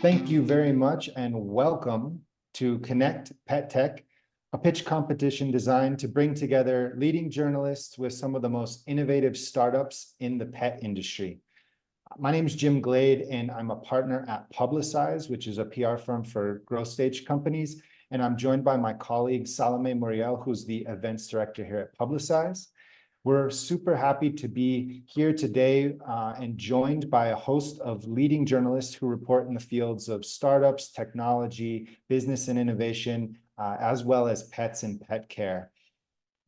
Thank you very much and welcome to Connect PetTech, a pitch competition designed to bring together leading journalists with some of the most innovative startups in the pet industry. My name is Jim Glade, and I'm a partner at Publicize, which is a PR firm for growth stage companies. And I'm joined by my colleague, Salome Muriel, who's the events director here at Publicize. We're super happy to be here today and joined by a host of leading journalists who report in the fields of startups, technology, business and innovation, as well as pets and pet care.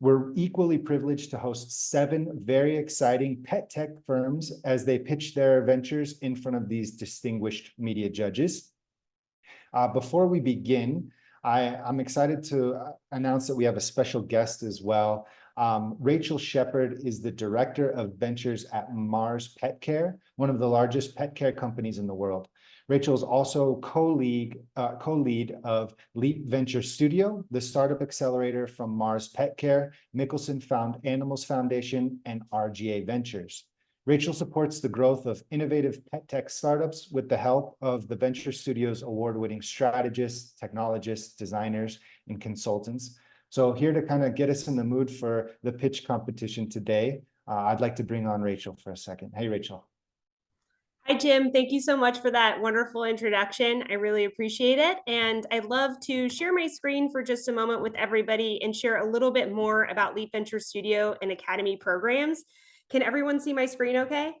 We're equally privileged to host 7 very exciting pet tech firms as they pitch their ventures in front of these distinguished media judges. Before we begin, I'm excited to announce that we have a special guest as well. Rachel Sheppard is the Director of Ventures at Mars Petcare, one of the largest pet care companies in the world. Rachel is also co-lead of Leap Venture Studio, the startup accelerator from Mars Petcare, Mickelson Animals Foundation, and RGA Ventures. Rachel supports the growth of innovative pet tech startups with the help of the Venture Studio's award-winning strategists, technologists, designers, and consultants. So here to kind of get us in the mood for the pitch competition today, I'd like to bring on Rachel for a second. Hey, Rachel. Hi, Jim. Thank you so much for that wonderful introduction. I really appreciate it. And I'd love to share my screen for just a moment with everybody and share a little bit more about Leap Venture Studio and Academy programs. Can everyone see my screen okay?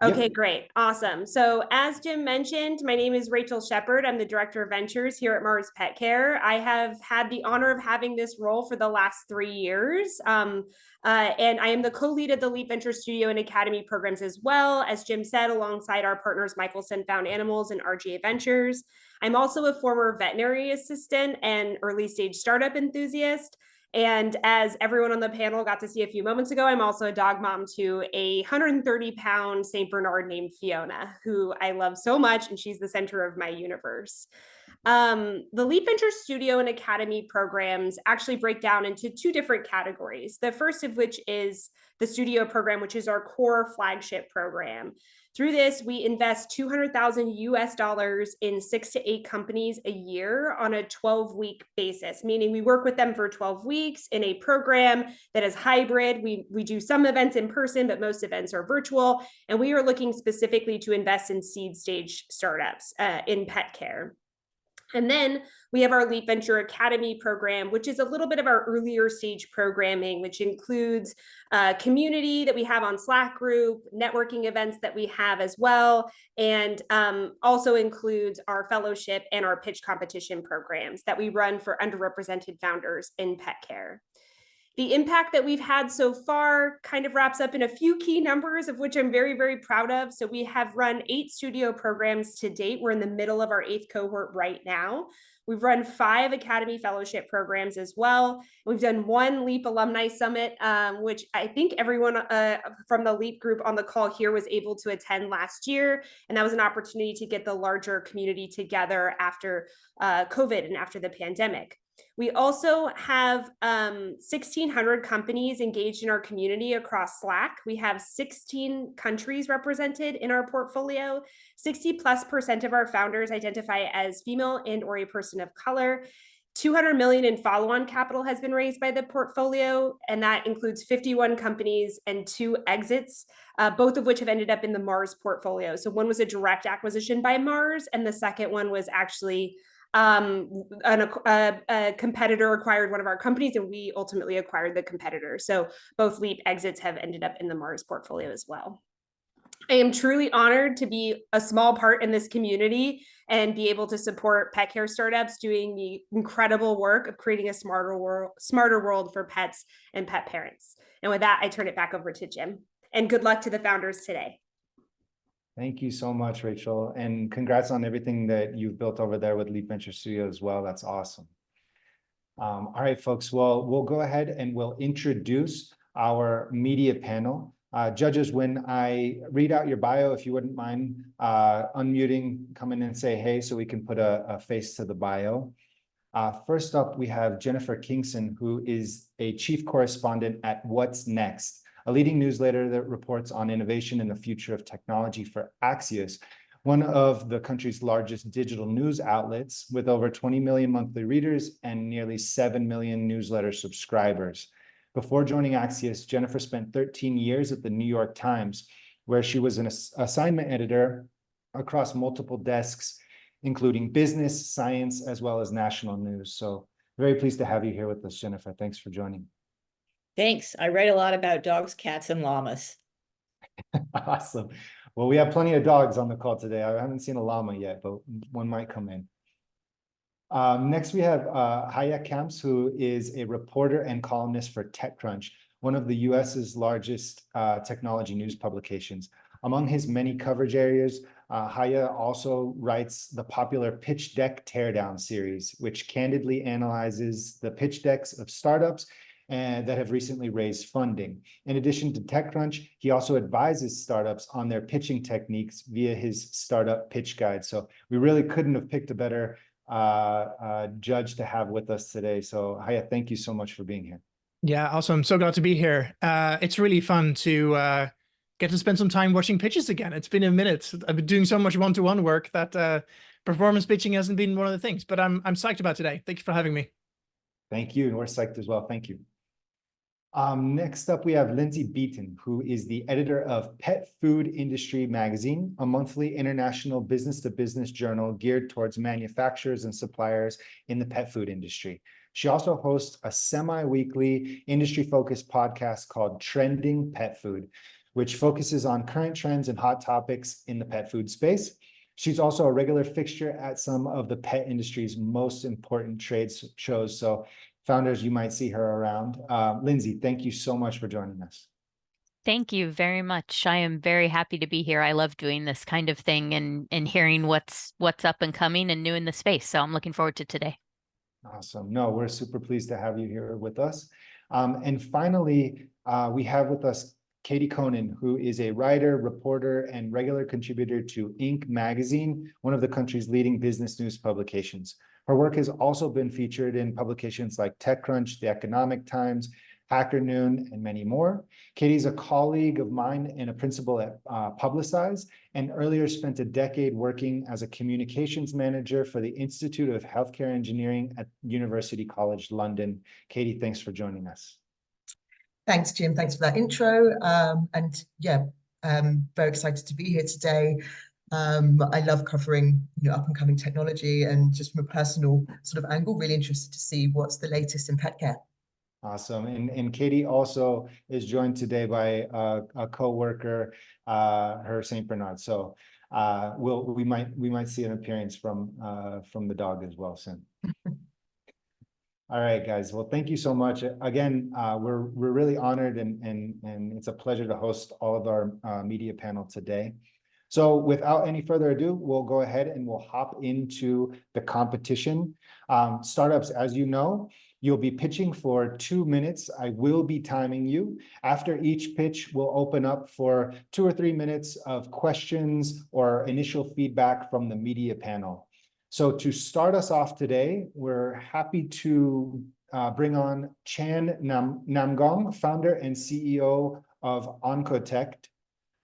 Okay, great. Awesome. So as Jim mentioned, my name is Rachel Sheppard. I'm the Director of Ventures here at Mars Petcare. I have had the honor of having this role for the last 3 years. And I am the co-lead of the Leap Venture Studio and Academy programs as well, as Jim said, alongside our partners Mickelson Animals and RGA Ventures. I'm also a former veterinary assistant and early stage startup enthusiast. And as everyone on the panel got to see a few moments ago, I'm also a dog mom to a 130-pound St. Bernard named Fiona, who I love so much, and she's the center of my universe. The Leap Venture Studio and Academy programs actually break down into 2 different categories. The first of which is the Studio program, which is our core flagship program. Through this, we invest $200,000 in 6 to 8 companies a year on a 12-week basis, meaning we work with them for 12 weeks in a program that is hybrid. We do some events in person, but most events are virtual. And we are looking specifically to invest in seed stage startups in pet care. And then we have our Leap Venture Academy program, which is a little bit of our earlier stage programming, which includes community that we have on Slack group, networking events that we have as well, and also includes our fellowship and our pitch competition programs that we run for underrepresented founders in pet care. The impact that we've had so far kind of wraps up in a few key numbers, of which I'm very, very proud of. So we have run 8 studio programs to date. We're in the middle of our 8th cohort right now. We've run 5 Academy Fellowship programs as well. We've done 1 LEAP Alumni Summit, which I think everyone from the LEAP group on the call here was able to attend last year. And that was an opportunity to get the larger community together after COVID and after the pandemic. We also have 1,600 companies engaged in our community across Slack. We have 16 countries represented in our portfolio. 60+% of our founders identify as female and or a person of color. $200 million in follow-on capital has been raised by the portfolio, and that includes 51 companies and 2 exits, both of which have ended up in the Mars portfolio. So one was a direct acquisition by Mars, and the second one was actually a competitor acquired one of our companies, and we ultimately acquired the competitor. So both LEAP exits have ended up in the Mars portfolio as well. I am truly honored to be a small part in this community and be able to support pet care startups doing the incredible work of creating a smarter world for pets and pet parents. And with that, I turn it back over to Jim. And good luck to the founders today. Thank you so much, Rachel, and congrats on everything that you've built over there with Leap Venture Studio as well. That's awesome. All right, folks, well, we'll go ahead and we'll introduce our media panel. Judges, when I read out your bio, if you wouldn't mind unmuting, come in and say hey so we can put a face to the bio. First up, we have Jennifer Kingson, who is a chief correspondent at What's Next, a leading newsletter that reports on innovation and the future of technology for Axios. one of the country's largest digital news outlets with over 20 million monthly readers and nearly 7 million newsletter subscribers. Before joining Axios, Jennifer spent 13 years at the New York Times, where she was an assignment editor across multiple desks, including business, science, as well as national news. So very pleased to have you here with us, Jennifer. Thanks for joining. Thanks. I write a lot about dogs, cats, and llamas. Awesome. Well, we have plenty of dogs on the call today. I haven't seen a llama yet, but one might come in. Next, we have Haje Kamps, who is a reporter and columnist for TechCrunch, one of the US's largest technology news publications. Among his many coverage areas, Haje also writes the popular Pitch Deck Teardown series, which candidly analyzes the pitch decks of startups and that have recently raised funding. In addition to TechCrunch, he also advises startups on their pitching techniques via his startup pitch guide. So we really couldn't have picked a better judge to have with us today. So Haje, thank you so much for being here. Yeah, awesome. I'm so glad to be here. It's really fun to get to spend some time watching pitches again. It's been a minute. I've been doing so much one-to-one work that performance pitching hasn't been one of the things, but I'm psyched about today. Thank you for having me. Thank you, and we're psyched as well. Thank you. Next up, we have Lindsay Beaton, who is the editor of Pet Food Industry Magazine, a monthly international business-to-business journal geared towards manufacturers and suppliers in the pet food industry. She also hosts a semi-weekly industry-focused podcast called Trending Pet Food, which focuses on current trends and hot topics in the pet food space. She's also a regular fixture at some of the pet industry's most important trade shows. So founders, you might see her around. Lindsay, thank you so much for joining us. Thank you very much. I am very happy to be here. I love doing this kind of thing and hearing what's up and coming and new in the space. So I'm looking forward to today. Awesome. No, we're super pleased to have you here with us. And finally, we have with us Katie Konyn, who is a writer, reporter, and regular contributor to Inc. magazine, one of the country's leading business news publications. Her work has also been featured in publications like TechCrunch, The Economic Times, Hacker Noon, and many more. Katie's a colleague of mine and a principal at Publicize, and earlier spent a decade working as a communications manager for the Institute of Healthcare Engineering at University College London. Katie, thanks for joining us. Thanks, Jim. Thanks for that intro. And yeah, very excited to be here today. I love covering up and coming technology, and just from a personal sort of angle, really interested to see what's the latest in pet care. Awesome. And Katie also is joined today by a co-worker, her St. Bernard. So we might see an appearance from the dog as well soon. All right, guys. Well, thank you so much. Again, we're really honored, and it's a pleasure to host all of our media panel today. So without any further ado, we'll go ahead and we'll hop into the competition. Startups, as you know, you'll be pitching for 2 minutes. I will be timing you. After each pitch, we'll open up for 2 or 3 minutes of questions or initial feedback from the media panel. So to start us off today, we're happy to bring on Chan Namgong, founder and CEO of Oncotech.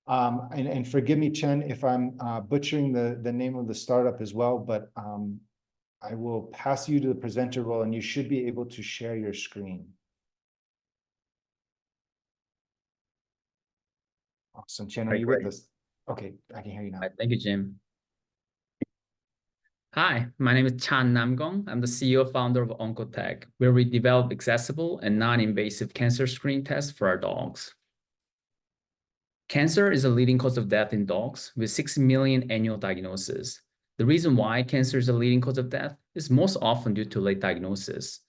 And forgive me, Chen, if I'm butchering the name of the startup as well, but I will pass you to the presenter role, and you should be able to share your screen. Awesome. Chen, are you with us? Okay, I can hear you now. Thank you, Jim. Hi, my name is Chan Namgong. I'm the CEO founder of Oncotech, where we develop accessible and non-invasive cancer screening tests for our dogs. Cancer is a leading cause of death in dogs, with 6 million annual diagnoses. The reason why cancer is a leading cause of death is most often due to late diagnosis.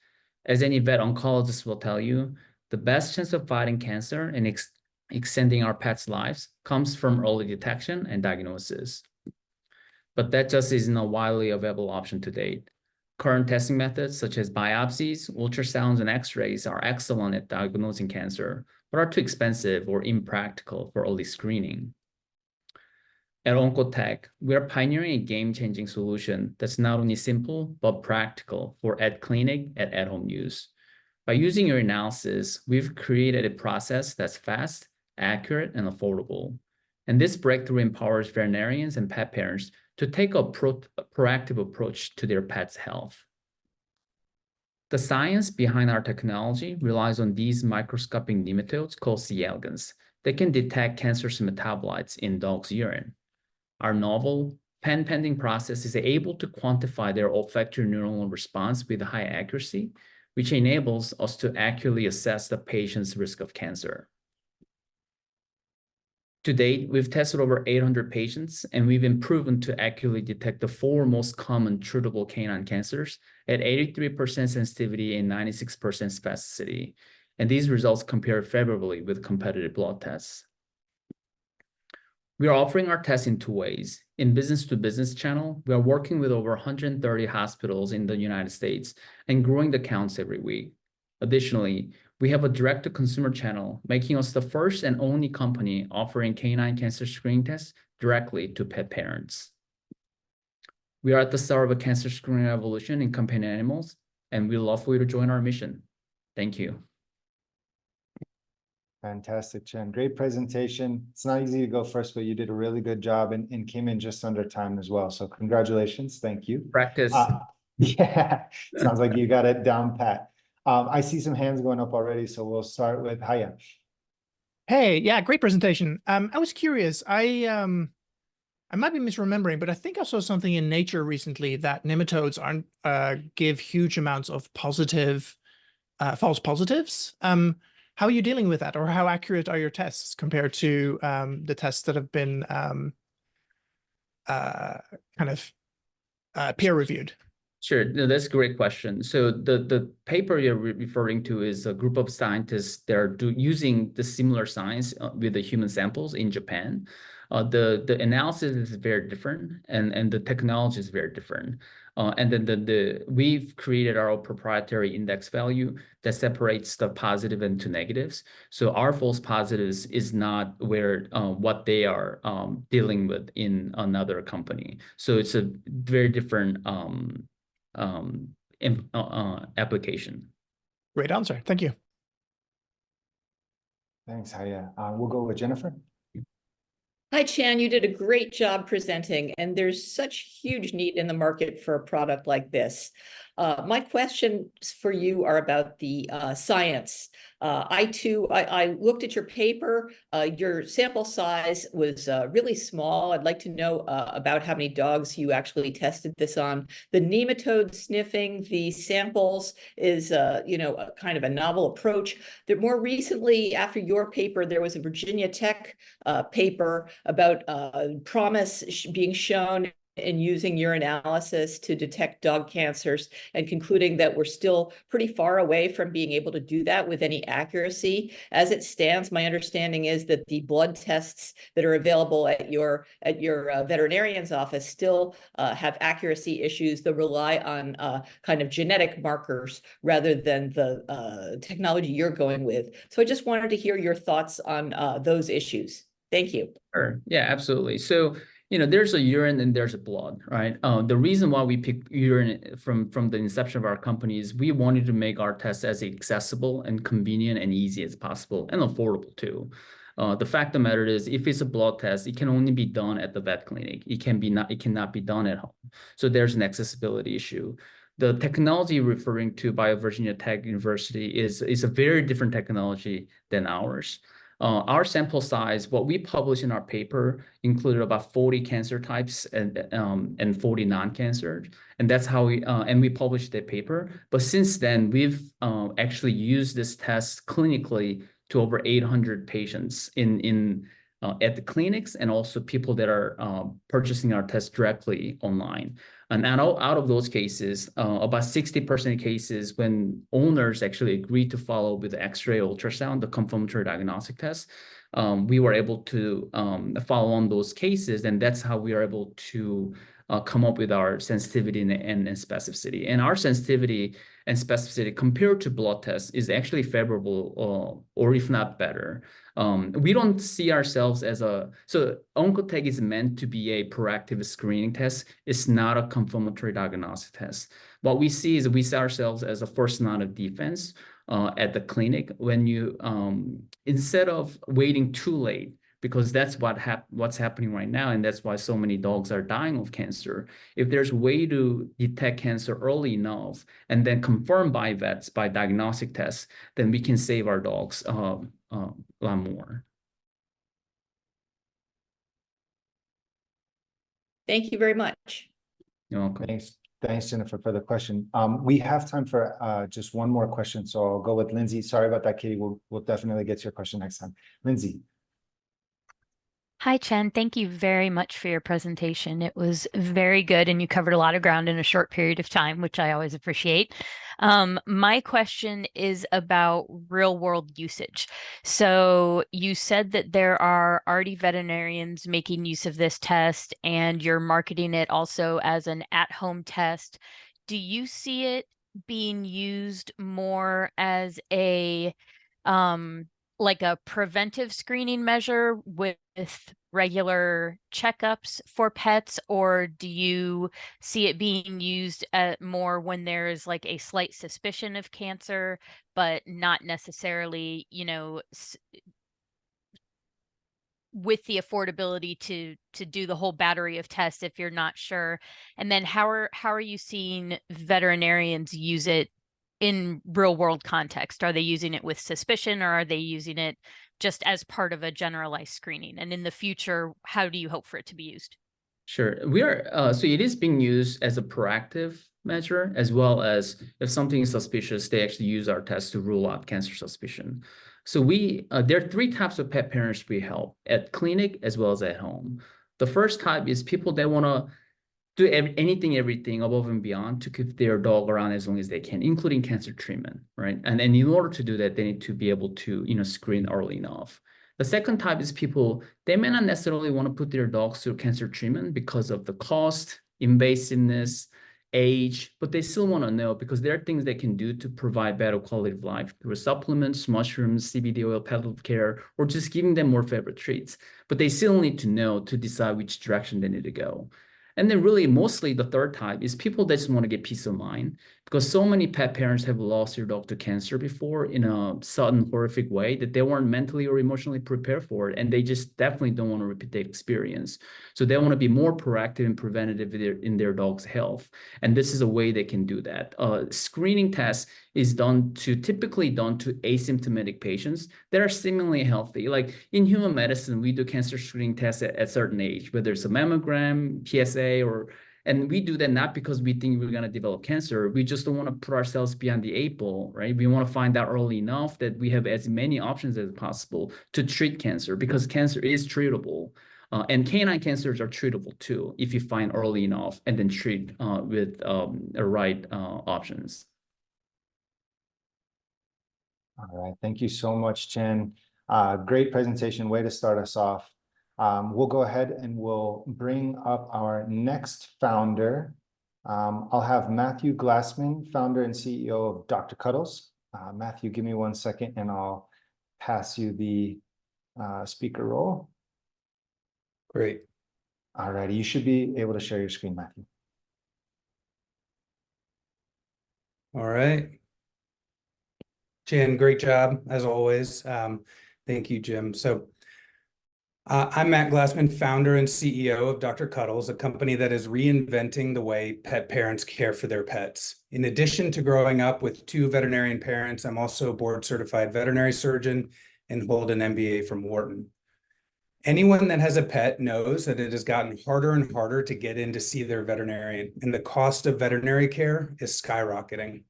As any vet oncologist will tell you, the best chance of fighting cancer and extending our pets' lives comes from early detection and diagnosis. But that just isn't a widely available option to date. Current testing methods such as biopsies, ultrasounds, and x-rays are excellent at diagnosing cancer, but are too expensive or impractical for early screening. At Oncotech, we are pioneering a game-changing solution that's not only simple, but practical for at-clinic and at-home use. By using your analysis, we've created a process that's fast, accurate, and affordable. And this breakthrough empowers veterinarians and pet parents to take a proactive approach to their pet's health. The science behind our technology relies on these microscopic nematodes called C. elegans that can detect cancerous metabolites in dogs' urine. Our novel pen-pending process is able to quantify their olfactory neuronal response with high accuracy, which enables us to accurately assess the patient's risk of cancer. To date, we've tested over 800 patients, and we've been proven to accurately detect the 4 most common treatable canine cancers at 83% sensitivity and 96% specificity. And these results compare favorably with competitive blood tests. We are offering our tests in 2 ways. In business-to-business channel, we are working with over 130 hospitals in the United States and growing the counts every week. Additionally, we have a direct-to-consumer channel, making us the first and only company offering canine cancer screening tests directly to pet parents. We are at the start of a cancer screening revolution in companion animals, and we'd love for you to join our mission. Thank you. Fantastic, Chen. Great presentation. It's not easy to go first, but you did a really good job and came in just under time as well. So congratulations. Thank you. Practice. Yeah, sounds like you got it down pat. I see some hands going up already, so we'll start with Haje. Hey, yeah, great presentation. I was curious. I might be misremembering, but I think I saw something in Nature recently that nematodes aren't give huge amounts of positive, false positives. How are you dealing with that, or how accurate are your tests compared to the tests that have been peer reviewed? Sure, no, that's a great question. So the paper you're referring to is a group of scientists that are using the similar science with the human samples in Japan. The analysis is very different, and the technology is very different. And then we've created our own proprietary index value that separates the positive and to negatives. So our false positives is not where what they are dealing with in another company. So it's a very different application. Great answer. Thank you. Thanks, Haje. We'll go with Jennifer. Hi, Chan, you did a great job presenting, and there's such huge need in the market for a product like this. My questions for you are about the science. I looked at your paper. Your sample size was really small. I'd like to know about how many dogs you actually tested this on. The nematode sniffing the samples is, a kind of a novel approach. That more recently, after your paper, there was a Virginia Tech paper about promise being shown in using urinalysis to detect dog cancers, and concluding that we're still pretty far away from being able to do that with any accuracy. As it stands, my understanding is that the blood tests that are available at your veterinarian's office still have accuracy issues that rely on kind of genetic markers rather than the technology you're going with. So I just wanted to hear your thoughts on those issues. Thank you. Sure. Yeah, absolutely. So, there's a urine and there's a blood, right? The reason why we picked urine from the inception of our company is we wanted to make our tests as accessible and convenient and easy as possible, and affordable too. The fact of the matter is, if it's a blood test, it can only be done at the vet clinic. It cannot be done at home. So there's an accessibility issue. The technology referring to by Virginia Tech University is a very different technology than ours. Our sample size, what we published in our paper, included about 40 cancer types and 40 non-cancer, and that's how we published that paper. But since then, we've actually used this test clinically to over 800 patients at the clinics, and also people that are purchasing our test directly online. And out of those cases, about 60% of cases, when owners actually agreed to follow with the X-ray ultrasound, the confirmatory diagnostic test, we were able to follow on those cases, and that's how we are able to come up with our sensitivity and specificity. And our sensitivity and specificity compared to blood tests is actually favorable, or if not better. We don't see ourselves as so Oncotech is meant to be a proactive screening test. It's not a confirmatory diagnostic test. What we see is we see ourselves as a first line of defense at the clinic when you, instead of waiting too late because that's what's happening right now, and that's why so many dogs are dying of cancer. If there's a way to detect cancer early enough and then confirmed by vets by diagnostic tests, then we can save our dogs a lot more. Thank you very much. You're welcome. Thanks, Jennifer, for the question. We have time for just one more question, so I'll go with Lindsay. Sorry about that, Katie. We'll definitely get to your question next time. Lindsay. Hi, Chen. Thank you very much for your presentation. It was very good, and you covered a lot of ground in a short period of time, which I always appreciate. My question is about real-world usage. So you said that there are already veterinarians making use of this test, and you're marketing it also as an at-home test. Do you see it being used more as a like a preventive screening measure with regular checkups for pets, or do you see it being used more when there's like a slight suspicion of cancer, but not necessarily, you know, with the affordability to do the whole battery of tests if you're not sure? And then how are you seeing veterinarians use it in real world context? Are they using it with suspicion, or are they using it just as part of a generalized screening? And in the future, how do you hope for it to be used? Sure. We are, so it is being used as a proactive measure, as well as if something is suspicious, they actually use our test to rule out cancer suspicion. So there are three types of pet parents we help at clinic as well as at home. The first type is people that want to do everything above and beyond to keep their dog around as long as they can, including cancer treatment, right? And in order to do that, they need to be able to, screen early enough. The second type is people, they may not necessarily want to put their dogs through cancer treatment because of the cost, invasiveness, age, but they still want to know because there are things they can do to provide better quality of life through supplements, mushrooms, CBD oil, Petcare, or just giving them more favorite treats. But they still need to know to decide which direction they need to go. And then really mostly the third type is people that just want to get peace of mind, because so many pet parents have lost their dog to cancer before in a sudden, horrific way that they weren't mentally or emotionally prepared for it. And they just definitely don't want to repeat that experience. So they want to be more proactive and preventative in their dog's health. And this is a way they can do that. Screening test is typically done to asymptomatic patients that are seemingly healthy. Like in human medicine, we do cancer screening tests at a certain age, whether it's a mammogram, PSA, and we do that not because we think we're going to develop cancer. We just don't want to put ourselves behind the 8 ball, right? We want to find out early enough that we have as many options as possible to treat cancer, because cancer is treatable. And canine cancers are treatable too, if you find early enough and then treat with the right options. All right, thank you so much, Chen. Great presentation, way to start us off. We'll go ahead and we'll bring up our next founder. I'll have Matthew Glassman, founder and CEO of Dr. Cuddles. Matthew, give me 1 second and I'll pass you the speaker role. Great. All righty, you should be able to share your screen, Matthew. All right. Jen, great job as always. Thank you, Jim. So I'm Matt Glassman, founder and CEO of Dr. Cuddles, a company that is reinventing the way pet parents care for their pets. In addition to growing up with 2 veterinarian parents, I'm also a board certified veterinary surgeon and hold an MBA from Wharton. Anyone that has a pet knows that it has gotten harder and harder to get in to see their veterinarian, and the cost of veterinary care is skyrocketing.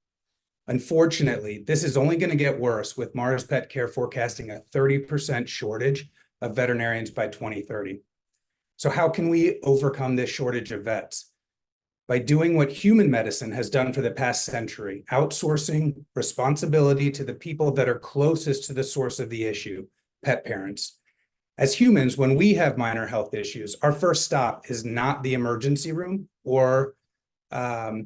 Unfortunately, this is only going to get worse, with Mars Petcare forecasting a 30% shortage of veterinarians by 2030. So how can we overcome this shortage of vets? By doing what human medicine has done for the past century, outsourcing responsibility to the people that are closest to the source of the issue, pet parents. As humans, when we have minor health issues, our first stop is not the emergency room or our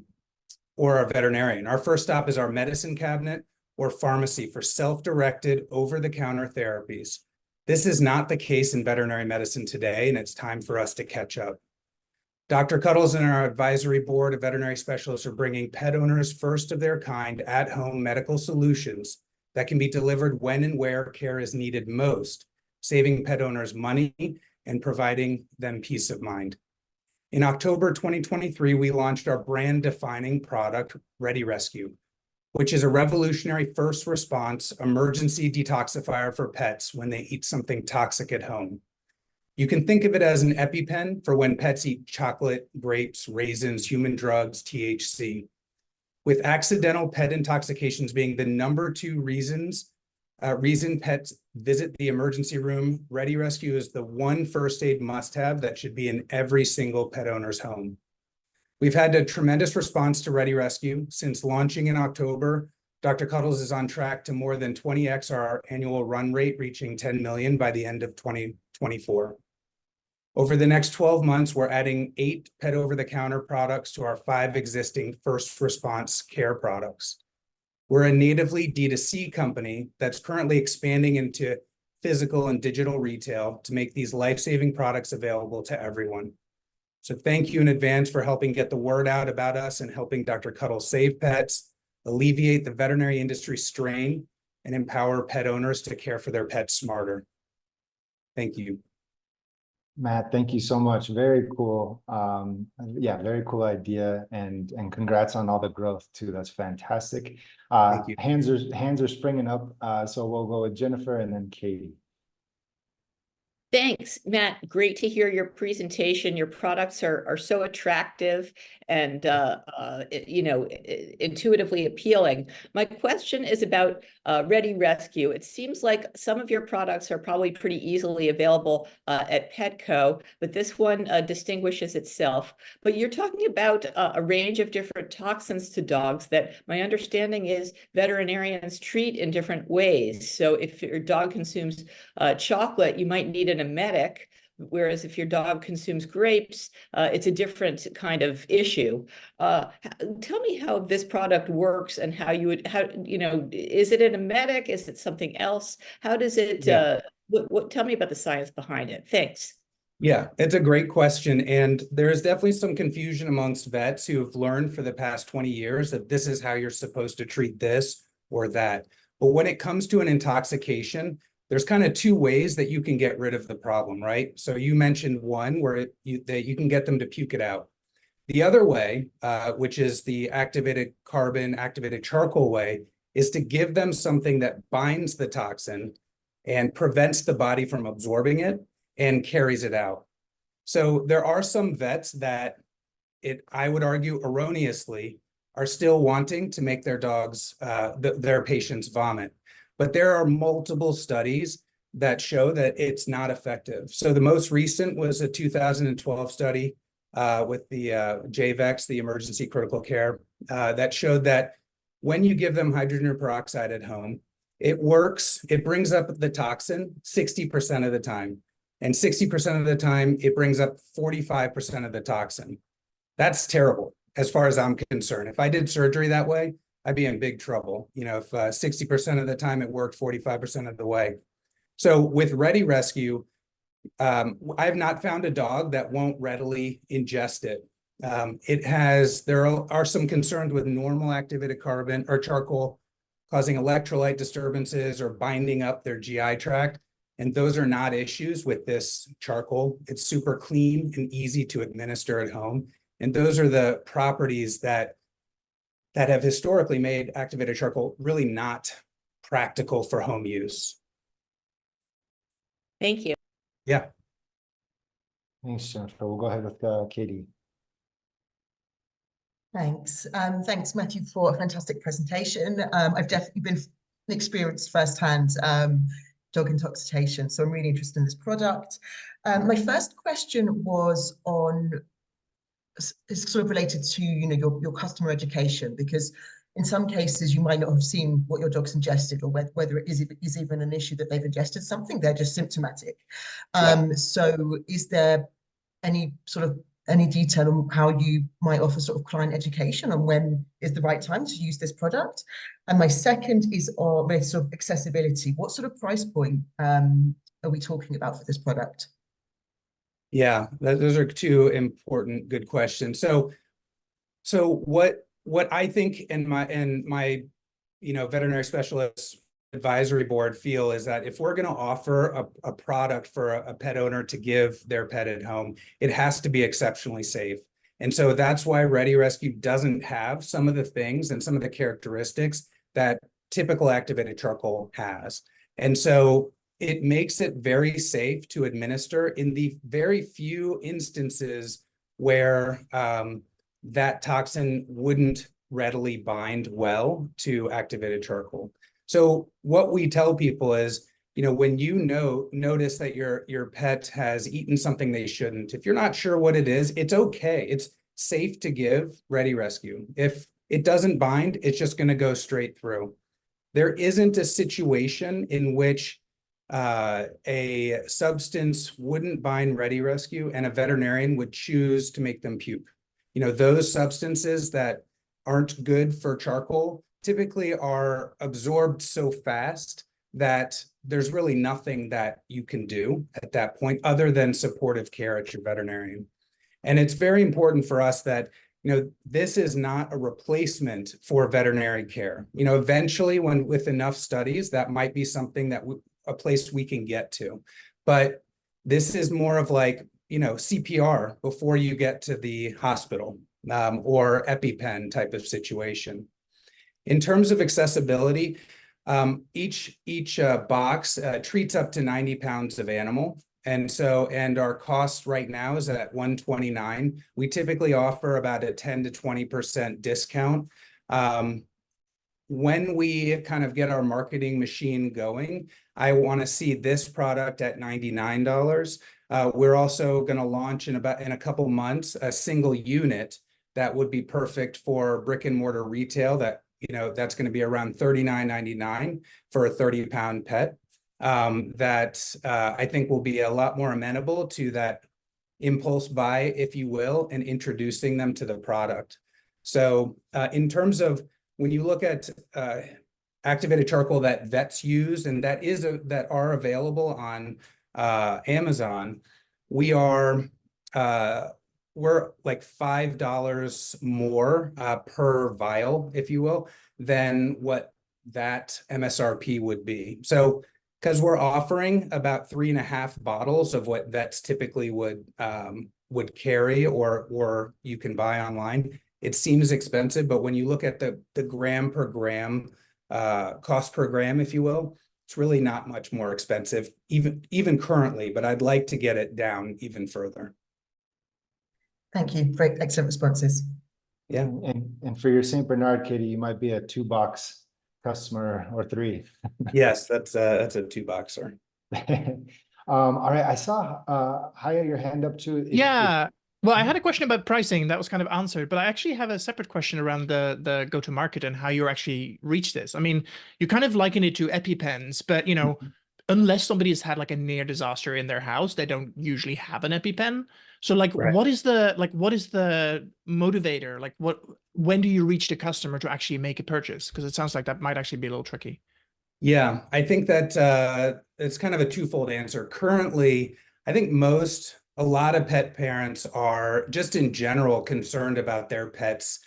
veterinarian. Our first stop is our medicine cabinet or pharmacy for self-directed over-the-counter therapies. This is not the case in veterinary medicine today, and it's time for us to catch up. Dr. Cuddles and our advisory board of veterinary specialists are bringing pet owners first of their kind at-home medical solutions that can be delivered when and where care is needed most, saving pet owners money and providing them peace of mind. In October 2023, we launched our brand-defining product, Ready Rescue, which is a revolutionary first response emergency detoxifier for pets when they eat something toxic at home. You can think of it as an EpiPen for when pets eat chocolate, grapes, raisins, human drugs, THC. With accidental pet intoxications being the #2 reason pets visit the emergency room, Ready Rescue is the one first aid must-have that should be in every single pet owner's home. We've had a tremendous response to Ready Rescue. Since launching in October, Dr. Cuddles is on track to more than 20x our annual run rate, reaching 10 million by the end of 2024. Over the next 12 months, we're adding 8 pet over-the-counter products to our 5 existing first response care products. We're a natively D2C company that's currently expanding into physical and digital retail to make these life-saving products available to everyone. So thank you in advance for helping get the word out about us and helping Dr. Cuddles save pets, alleviate the veterinary industry strain, and empower pet owners to care for their pets smarter. Thank you. Matt, thank you so much. Very cool. Yeah, very cool idea, and congrats on all the growth too. That's fantastic. Thank you. Hands are springing up. So we'll go with Jennifer and then Katie. Thanks, Matt. Great to hear your presentation. Your products are so attractive and intuitively appealing. My question is about Ready Rescue. It seems like some of your products are probably pretty easily available at Petco, but this one distinguishes itself. But you're talking about a range of different toxins to dogs that my understanding is veterinarians treat in different ways. So if your dog consumes chocolate, you might need an emetic, whereas if your dog consumes grapes, it's a different kind of issue. Tell me how this product works and how you would, is it an emetic? Is it something else? How does it, tell me about the science behind it. Thanks. Yeah, it's a great question. And there is definitely some confusion amongst vets who have learned for the past 20 years that this is how you're supposed to treat this or that. But when it comes to an intoxication, there's kind of 2 ways that you can get rid of the problem, right? So you mentioned one where that you can get them to puke it out. The other way, which is the activated carbon, activated charcoal way, is to give them something that binds the toxin and prevents the body from absorbing it and carries it out. So there are some vets that, I would argue erroneously, are still wanting to make their dogs, their patients vomit. But there are multiple studies that show that it's not effective. So the most recent was a 2012 study with the JVEX, the emergency critical care, that showed that when you give them hydrogen peroxide at home, it works. It brings up the toxin 60% of the time. And 60% of the time, it brings up 45% of the toxin. That's terrible, as far as I'm concerned. If I did surgery that way, I'd be in big trouble. If 60% of the time it worked 45% of the way. So with Ready Rescue, I've not found a dog that won't readily ingest it. There are some concerns with normal activated carbon or charcoal causing electrolyte disturbances or binding up their GI tract. And those are not issues with this charcoal. It's super clean and easy to administer at home. And those are the properties that have historically made activated charcoal really not practical for home use. Thank you. Yeah. Thanks, Jennifer. We'll go ahead with Katie. Thanks. Thanks, Matthew, for a fantastic presentation. I've definitely been experienced firsthand dog intoxication, so I'm really interested in this product. My first question was is sort of related to your customer education, because in some cases you might not have seen what your dog's ingested or whether it is even an issue that they've ingested something. They're just symptomatic. So is there any detail on how you might offer sort of client education on when is the right time to use this product? And my second is on sort of accessibility. What sort of price point are we talking about for this product? Yeah, those are 2 important, good questions. So what I think, and my veterinary specialists advisory board feel is that if we're going to offer a product for a pet owner to give their pet at home, it has to be exceptionally safe. And so that's why Ready Rescue doesn't have some of the things and some of the characteristics that typical activated charcoal has. And so it makes it very safe to administer in the very few instances where that toxin wouldn't readily bind well to activated charcoal. So what we tell people is, when you notice that your pet has eaten something they shouldn't, if you're not sure what it is, it's okay. It's safe to give Ready Rescue. If it doesn't bind, it's just going to go straight through. There isn't a situation in which a substance wouldn't bind Ready Rescue and a veterinarian would choose to make them puke. Those substances that aren't good for charcoal typically are absorbed so fast that there's really nothing that you can do at that point other than supportive care at your veterinarian. And it's very important for us that this is not a replacement for veterinary care. Eventually, with enough studies, that might be something that a place we can get to. But this is more of like, CPR before you get to the hospital, or EpiPen type of situation. In terms of accessibility, each box treats up to 90 pounds of animal. And our cost right now is at $129. We typically offer about a 10 to 20% discount. When we kind of get our marketing machine going, I want to see this product at $99. We're also going to launch in a couple months a single unit that would be perfect for brick and mortar retail. That's going to be around $39.99 for a 30-pound pet. That I think will be a lot more amenable to that impulse buy, if you will, and introducing them to the product. So in terms of when you look at activated charcoal that vets use and that are available on Amazon, we're like $5 more per vial, if you will, than what that MSRP would be. So because we're offering about 3.5 bottles of what vets typically would carry or you can buy online, it seems expensive, but when you look at the gram per gram, cost per gram, if you will, it's really not much more expensive, even currently, but I'd like to get it down even further. Thank you. Great, excellent responses. Yeah. And for your St. Bernard kitty, you might be a 2-box customer or 3. Yes, that's a 2-boxer. All right, I saw Haje, your hand up too. Yeah. Well, I had a question about pricing that was kind of answered, but I actually have a separate question around the go-to-market and how you actually reach this. I mean, you kind of liken it to EpiPens, but unless somebody has had like a near disaster in their house, they don't usually have an EpiPen. So like, Right. what is the motivator? Like when do you reach the customer to actually make a purchase? Because it sounds like that might actually be a little tricky. Yeah, I think that it's kind of a twofold answer. Currently, I think a lot of pet parents are just in general concerned about their pets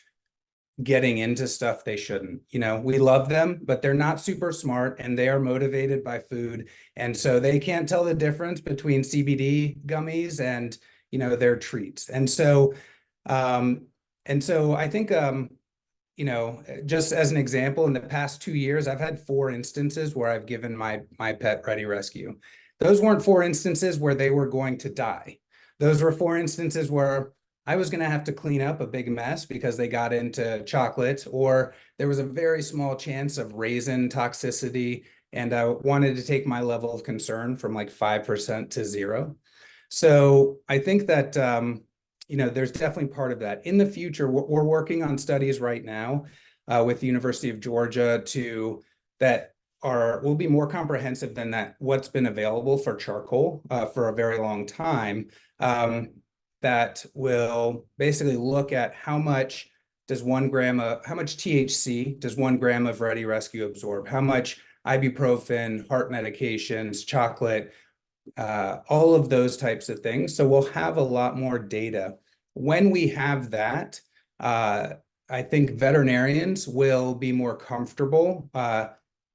getting into stuff they shouldn't. We love them, but they're not super smart and they are motivated by food. And so they can't tell the difference between CBD gummies and, their treats. And so I think, just as an example, in the past 2 years, I've had 4 instances where I've given my pet Ready Rescue. Those weren't 4 instances where they were going to die. Those were 4 instances where I was going to have to clean up a big mess because they got into chocolate, or there was a very small chance of raisin toxicity, and I wanted to take my level of concern from like 5% to 0. So I think that there's definitely part of that. In the future, we're working on studies right now with the University of Georgia will be more comprehensive than what's been available for charcoal for a very long time. That will basically look at how much THC does 1 gram of Ready Rescue absorb, how much ibuprofen, heart medications, chocolate, all of those types of things. So we'll have a lot more data. When we have that, I think veterinarians will be more comfortable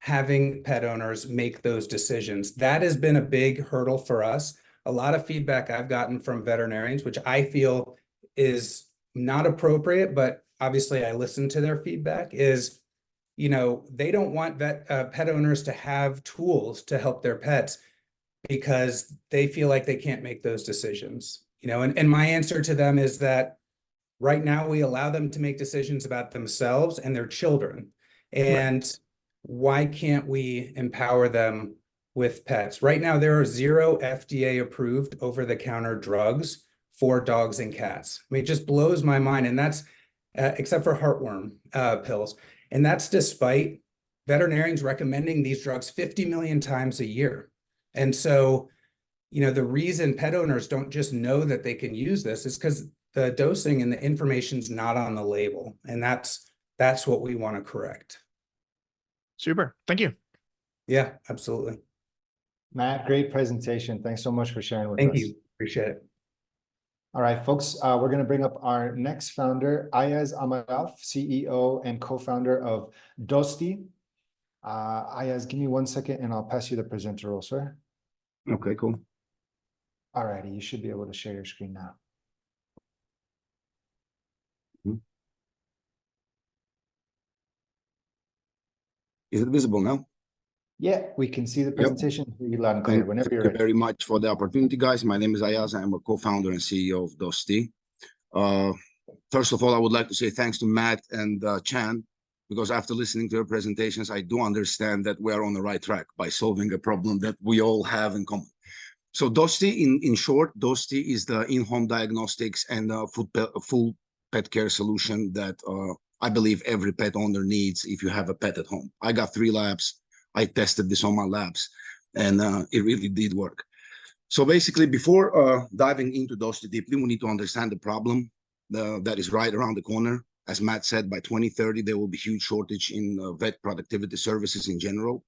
having pet owners make those decisions. That has been a big hurdle for us. A lot of feedback I've gotten from veterinarians, which I feel is not appropriate, but obviously I listen to their feedback, is, you know, they don't want pet owners to have tools to help their pets because they feel like they can't make those decisions. You know, and my answer to them is that right now we allow them to make decisions about themselves and their children. And why can't we empower them with pets? Right now, there are 0 FDA approved over-the-counter drugs for dogs and cats. I mean, it just blows my mind. And that's except for heartworm pills. And that's despite veterinarians recommending these drugs 50 million times a year. And so, you know, the reason pet owners don't just know that they can use this is because the dosing and the information's not on the label. And that's what we want to correct. Super. Thank you. Yeah, absolutely. Matt, great presentation. Thanks so much for sharing with us. Thank you. Appreciate it. All right, folks, we're going to bring up our next founder, Ayaz Amaraf, CEO and co-founder of Dosti. Ayaz, give me 1 second and I'll pass you the presenter role, sir. Okay, cool. All righty, you should be able to share your screen now. Is it visible now? Yeah, we can see the presentation. Hear you loud and clear. Whenever you're Thank you ready. very much for the opportunity, guys. My name is Ayaz. I'm a co-founder and CEO of Dosti. First of all, I would like to say thanks to Matt and Chan, because after listening to your presentations, I do understand that we are on the right track by solving a problem that we all have in common. So Dosti, in short, Dosti is the in-home diagnostics and full pet care solution that I believe every pet owner needs if you have a pet at home. I got 3 labs. I tested this on my labs, and it really did work. So basically, before diving into Dosti deeply, we need to understand the problem that is right around the corner. As Matt said, by 2030, there will be huge shortage in vet productivity services in general.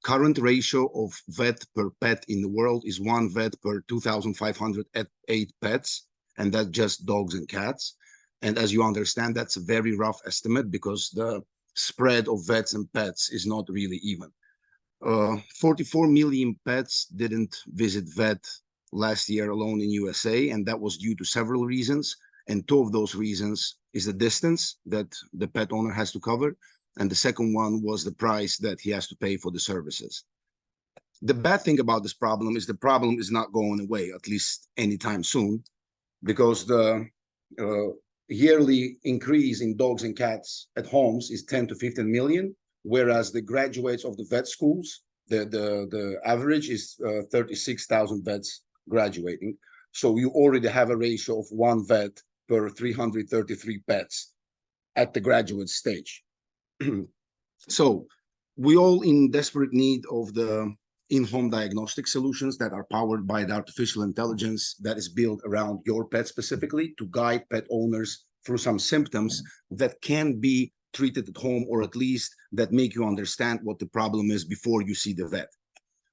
Current ratio of vet per pet in the world is 1 vet per 2,508 pets, and that's just dogs and cats. And as you understand, that's a very rough estimate because the spread of vets and pets is not really even. 44 million pets didn't visit vet last year alone in USA, and that was due to several reasons. And 2 of those reasons is the distance that the pet owner has to cover. And the second one was the price that he has to pay for the services. The bad thing about this problem is the problem is not going away, at least anytime soon, because the yearly increase in dogs and cats at homes is 10 to 15 million, whereas the graduates of the vet schools, the average is 36,000 vets graduating. So you already have a ratio of 1 vet per 333 pets at the graduate stage. So we all in desperate need of the in-home diagnostic solutions that are powered by the artificial intelligence that is built around your pet specifically to guide pet owners through some symptoms that can be treated at home, or at least that make you understand what the problem is before you see the vet.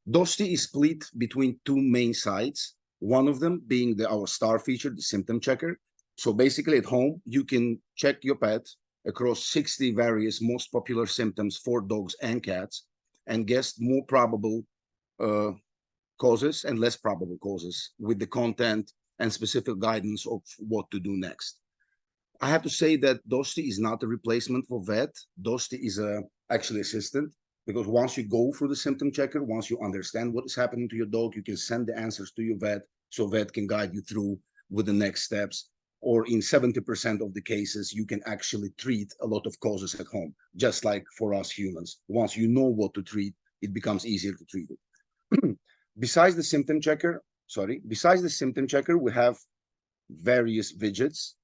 Dosti is split between 2 main sites, one of them being our star feature, the symptom checker. So basically at home, you can check your pet across 60 various most popular symptoms for dogs and cats and guess more probable causes and less probable causes with the content and specific guidance of what to do next. I have to say that Dosti is not a replacement for vet. Dosti is actually assistant, because once you go through the symptom checker, once you understand what is happening to your dog, you can send the answers to your vet, so vet can guide you through with the next steps. Or in 70% of the cases, you can actually treat a lot of causes at home, just like for us humans. Once you know what to treat, it becomes easier to treat it. Besides the symptom checker, we have various widgets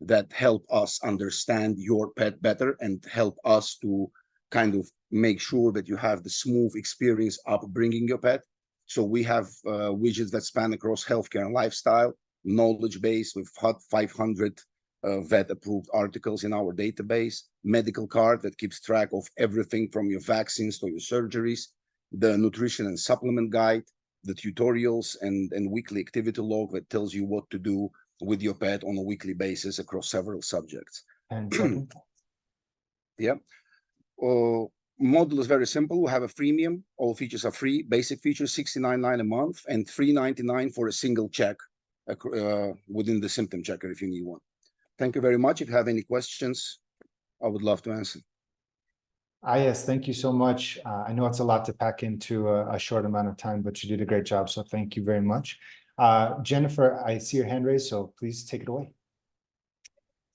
that help us understand your pet better and help us to kind of make sure that you have the smooth experience upbringing your pet. So we have widgets that span across healthcare and lifestyle, knowledge base with 500 vet approved articles in our database, medical card that keeps track of everything from your vaccines to your surgeries, the nutrition and supplement guide, the tutorials and weekly activity log that tells you what to do with your pet on a weekly basis across several subjects. And second. Yeah. model is very simple. We have a freemium. All features are free. Basic features, $69.9 a month, and $3.99 for a single check within the symptom checker if you need one. Thank you very much. If you have any questions, I would love to answer. Yes, thank you so much. I know it's a lot to pack into a short amount of time, but you did a great job. So thank you very much. Jennifer, I see your hand raised, so please take it away.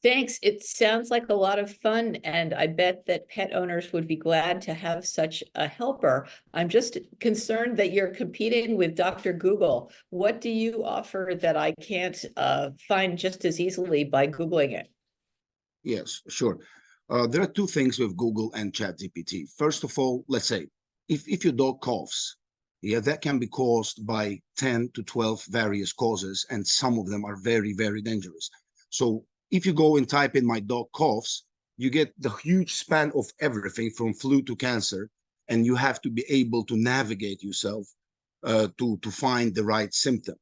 Thanks. It sounds like a lot of fun, and I bet that pet owners would be glad to have such a helper. I'm just concerned that you're competing with Dr. Google. What do you offer that I can't find just as easily by Googling it? Yes, sure. There are two things with Google and ChatGPT. First of all, let's say if your dog coughs, yeah, that can be caused by 10 to 12 various causes, and some of them are very, very dangerous. So if you go and type in "my dog coughs," you get the huge span of everything from flu to cancer, and you have to be able to navigate yourself to find the right symptom.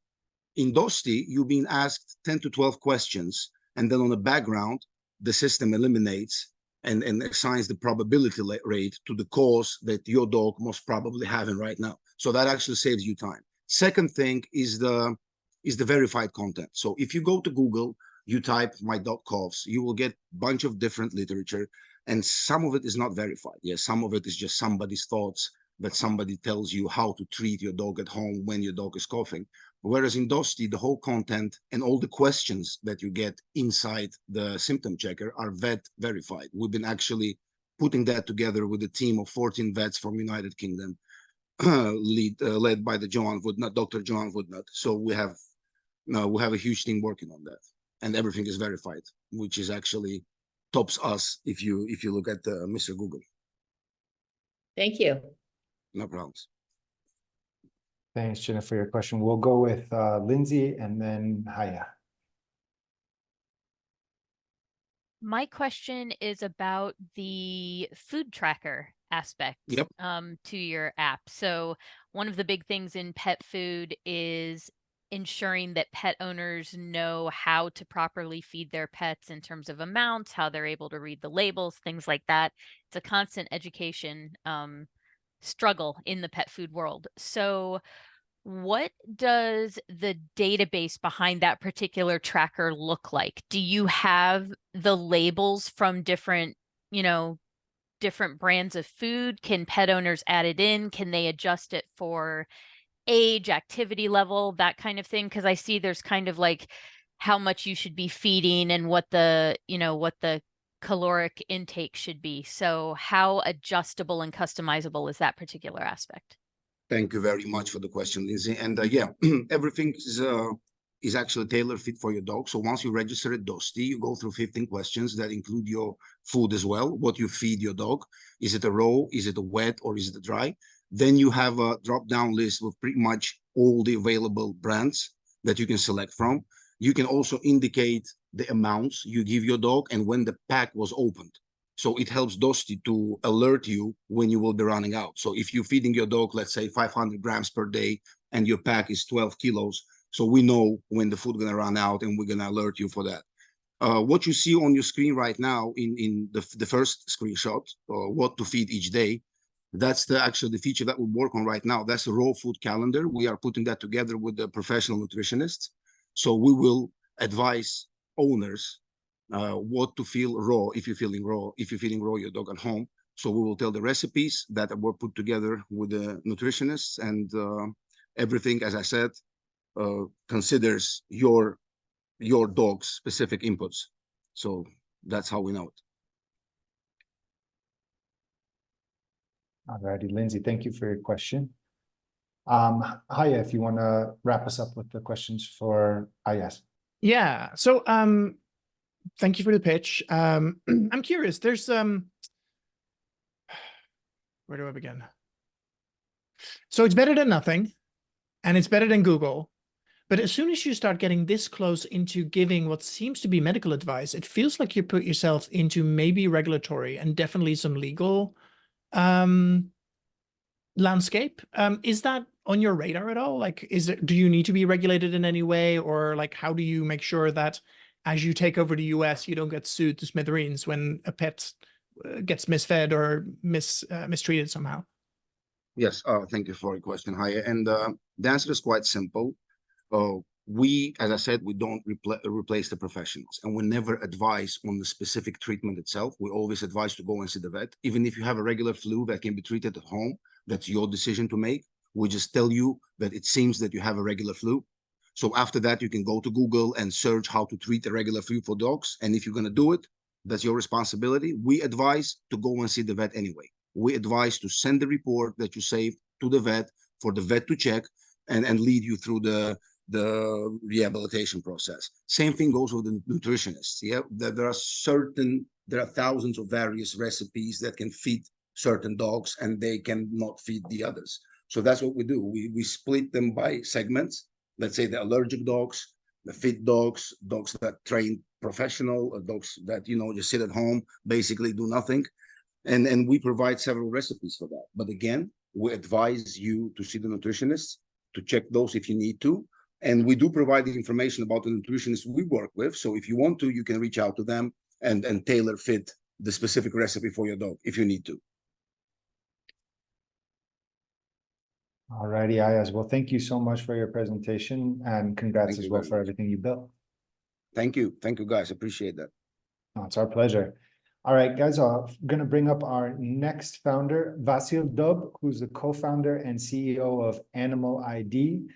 In Dosti, you've been asked 10 to 12 questions, and then on the background, the system eliminates and assigns the probability rate to the cause that your dog most probably having right now. So that actually saves you time. Second thing is the verified content. So if you go to Google, you type "my dog coughs," you will get a bunch of different literature, and some of it is not verified. Yes, some of it is just somebody's thoughts, that somebody tells you how to treat your dog at home when your dog is coughing. Whereas in Dosti, the whole content and all the questions that you get inside the symptom checker are vet verified. We've been actually putting that together with a team of 14 vets from United Kingdom, led by Dr. Joanne Woodnut. So we have a huge team working on that, and everything is verified, which is actually tops us if you look at Mr. Google. Thank you. No problems. Thanks, Jennifer, for your question. We'll go with Lindsay and then Haje. My question is about the food tracker aspect to your app. So one of the big things in pet food is ensuring that pet owners know how to properly feed their pets in terms of amounts, how they're able to read the labels, things like that. It's a constant education struggle in the pet food world. So what does the database behind that particular tracker look like? Do you have the labels from different brands of food? Can pet owners add it in? Can they adjust it for age, activity level, that kind of thing? Because I see there's kind of like how much you should be feeding and what the caloric intake should be. So how adjustable and customizable is that particular aspect? Thank you very much for the question, Lindsay. And yeah, everything is actually tailor fit for your dog. So once you register at Dosti, you go through 15 questions that include your food as well, what you feed your dog. Is it a raw, is it a wet, or is it a dry? Then you have a drop-down list with pretty much all the available brands that you can select from. You can also indicate the amounts you give your dog and when the pack was opened. So it helps Dosti to alert you when you will be running out. So if you're feeding your dog, let's say 500 grams per day, and your pack is 12 kilos, so we know when the food gonna run out, and we're gonna alert you for that. What you see on your screen right now in the first screenshot, what to feed each day, that's actually the feature that we work on right now. That's a raw food calendar. We are putting that together with the professional nutritionists. So we will advise owners what to feel raw if you're feeling raw your dog at home. So we will tell the recipes that were put together with the nutritionists, and everything, as I said, considers your dog's specific inputs. So that's how we know it. All righty, Lindsay, thank you for your question. Haje, if you want to wrap us up with the questions for Ayaz. Yeah. So thank you for the pitch. I'm curious. There's where do I begin? So it's better than nothing, and it's better than Google. But as soon as you start getting this close into giving what seems to be medical advice, it feels like you put yourself into maybe regulatory and definitely some legal landscape. Is that on your radar at all? Like, do you need to be regulated in any way, or like, how do you make sure that as you take over the US, you don't get sued to smithereens when a pet gets misfed or mistreated somehow? Yes, thank you for your question, Haje. And the answer is quite simple. As I said, we don't replace the professionals, and we never advise on the specific treatment itself. We always advise to go and see the vet. Even if you have a regular flu that can be treated at home, that's your decision to make. We just tell you that it seems that you have a regular flu. So after that, you can go to Google and search how to treat a regular flu for dogs. And if you're going to do it, that's your responsibility. We advise to go and see the vet anyway. We advise to send the report that you saved to the vet for the vet to check and lead you through the rehabilitation process. Same thing goes with the nutritionists. Yeah, there are thousands of various recipes that can feed certain dogs, and they cannot feed the others. So that's what we do. We split them by segments. Let's say the allergic dogs, the fit dogs, dogs that train professional, dogs that just sit at home, basically do nothing, and we provide several recipes for that. But again, we advise you to see the nutritionist to check those if you need to. And we do provide the information about the nutritionists we work with. So if you want to, you can reach out to them and tailor fit the specific recipe for your dog if you need to. All righty, Ayaz. Well, thank you so much for your presentation, and congrats as well for everything you built. Thank you. Thank you, guys. Appreciate that. Oh, it's our pleasure. All right, guys, I'm going to bring up our next founder, Vasil Dub, who's the co-founder and CEO of Animal ID.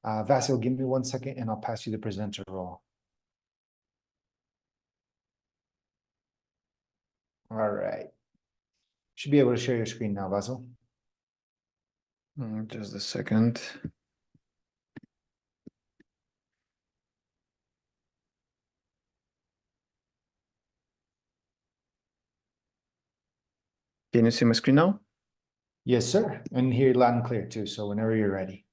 Vasil, give me 1 second and I'll pass you the presenter role. All right. Should be able to share your screen now, Vasil. Just a second. Can you see my screen now? Yes, sir. And hear loud and clear too. So whenever you're ready.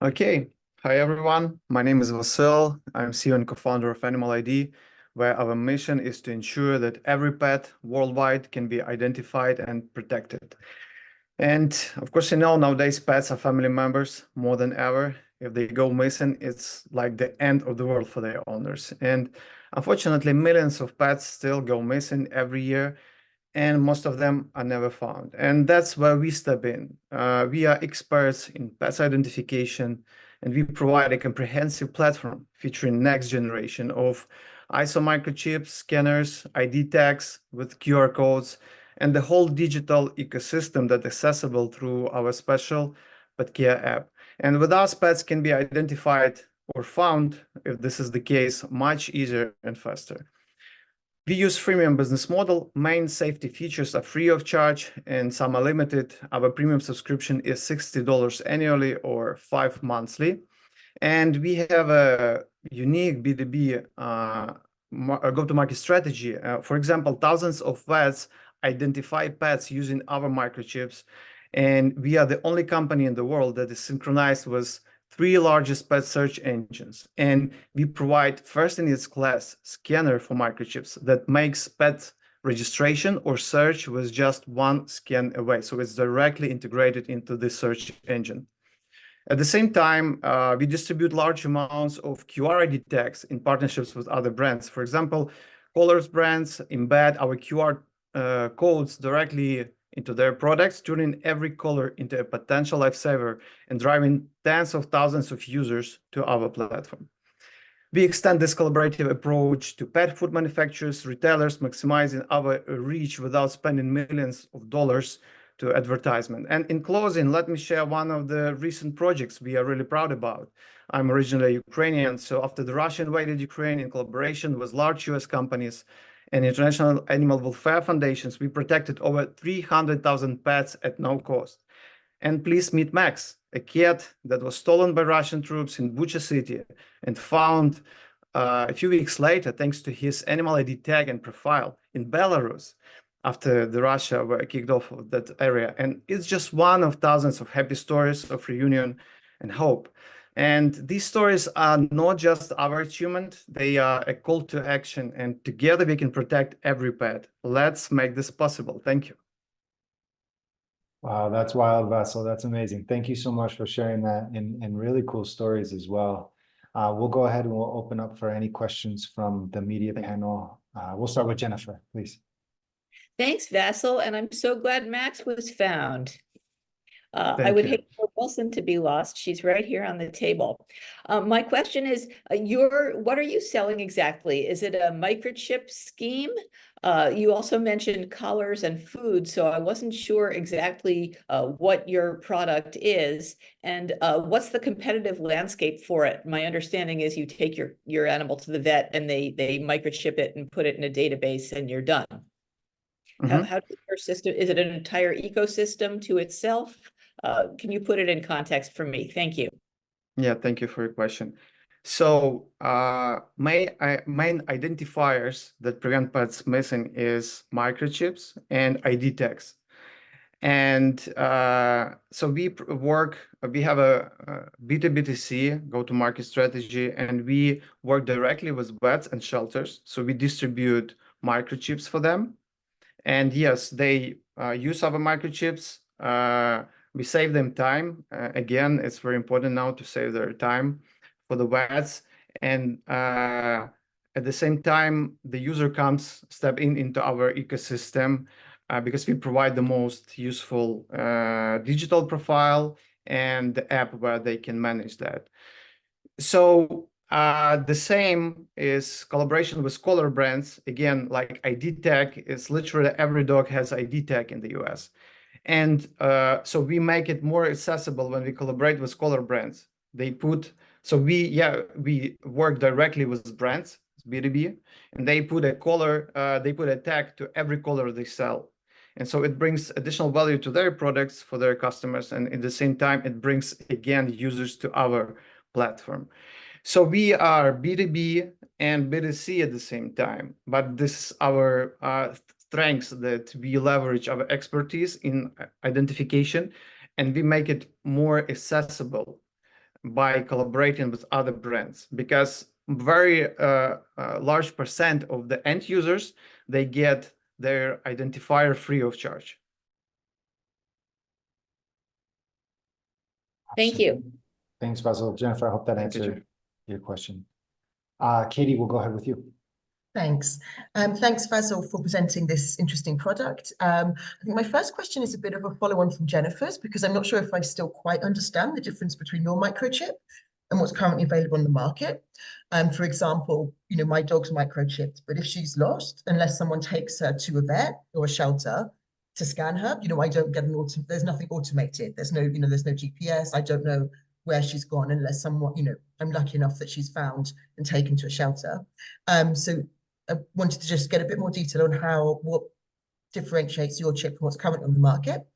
Okay. Hi, everyone. My name is Vasil. I'm CEO and co-founder of Animal ID, where our mission is to ensure that every pet worldwide can be identified and protected. And of course, nowadays pets are family members more than ever. If they go missing, it's like the end of the world for their owners. And unfortunately, millions of pets still go missing every year, and most of them are never found. And that's where we step in. We are experts in pets identification, and we provide a comprehensive platform featuring next generation of ISO microchips, scanners, ID tags with QR codes, and the whole digital ecosystem that's accessible through our special Petcare app. And with us, pets can be identified or found, if this is the case, much easier and faster. We use freemium business model. Main safety features are free of charge and some are limited. Our premium subscription is $60 annually or 5 monthly. And we have a unique B2B go-to-market strategy. For example, thousands of vets identify pets using our microchips. And we are the only company in the world that is synchronized with 3 largest pet search engines. And we provide first in its class scanner for microchips that makes pet registration or search with just 1 scan away. So it's directly integrated into the search engine. At the same time, we distribute large amounts of QR ID tags in partnerships with other brands. For example, Colors brands embed our QR codes directly into their products, turning every color into a potential lifesaver and driving tens of thousands of users to our platform. We extend this collaborative approach to pet food manufacturers, retailers, maximizing our reach without spending millions of dollars to advertisement. And in closing, let me share one of the recent projects we are really proud about. I'm originally Ukrainian, so after the Russia invaded Ukraine, in collaboration with large US companies and international animal welfare foundations, we protected over 300,000 pets at no cost. And please meet Max, a cat that was stolen by Russian troops in Bucha city and found a few weeks later, thanks to his animal ID tag and profile in Belarus, after the Russia were kicked off of that area. And it's just one of thousands of happy stories of reunion and hope. And these stories are not just our achievement, they are a call to action, and together we can protect every pet. Let's make this possible. Thank you. Wow, that's wild, Vasil. That's amazing. Thank you so much for sharing that, and really cool stories as well. We'll go ahead and we'll open up for any questions from the media panel. We'll start with Jennifer, please. Thanks, Vassal, and I'm so glad Max was found. I Thank would you. hate for Wilson to be lost. She's right here on the table. My question is, what are you selling exactly? Is it a microchip scheme? You also mentioned collars and food, so I wasn't sure exactly what your product is, and what's the competitive landscape for it? My understanding is you take your animal to the vet and they microchip it and put it in a database and you're done. How does your system, is it an entire ecosystem to itself? Can you put it in context for me? Thank you. Yeah, thank you for your question. So main identifiers that prevent pets missing is microchips and ID tags. And so we have a B2B2C go-to-market strategy, and we work directly with vets and shelters. So we distribute microchips for them. And yes, they use our microchips. We save them time. Again, it's very important now to save their time for the vets. And at the same time, the user step into our ecosystem because we provide the most useful digital profile and the app where they can manage that. So the same is collaboration with collar brands. Again, like ID tag is literally every dog has ID tag in the US. And so we make it more accessible when we collaborate with collar brands. We work directly with brands, B2B, and they put a tag to every collar they sell. And so it brings additional value to their products for their customers. And at the same time, it brings, again, users to our platform. So we are B2B and B2C at the same time, but this is our strengths that we leverage our expertise in identification, and we make it more accessible by collaborating with other brands, because very large percent of the end users, they get their identifier free of charge. Thank you. Thanks, Basil. Jennifer, I hope that answered your question. Katie, we'll go ahead with you. Thanks. Thanks, Basil, for presenting this interesting product. I think my first question is a bit of a follow-on from Jennifer's, because I'm not sure if I still quite understand the difference between your microchip and what's currently available on the market. For example, my dog's microchipped, but if she's lost, unless someone takes her to a vet or a shelter to scan her, I don't get there's nothing automated. There's no GPS. I don't know where she's gone unless someone, I'm lucky enough that she's found and taken to a shelter. So I wanted to just get a bit more detail on what differentiates your chip from what's currently on the market.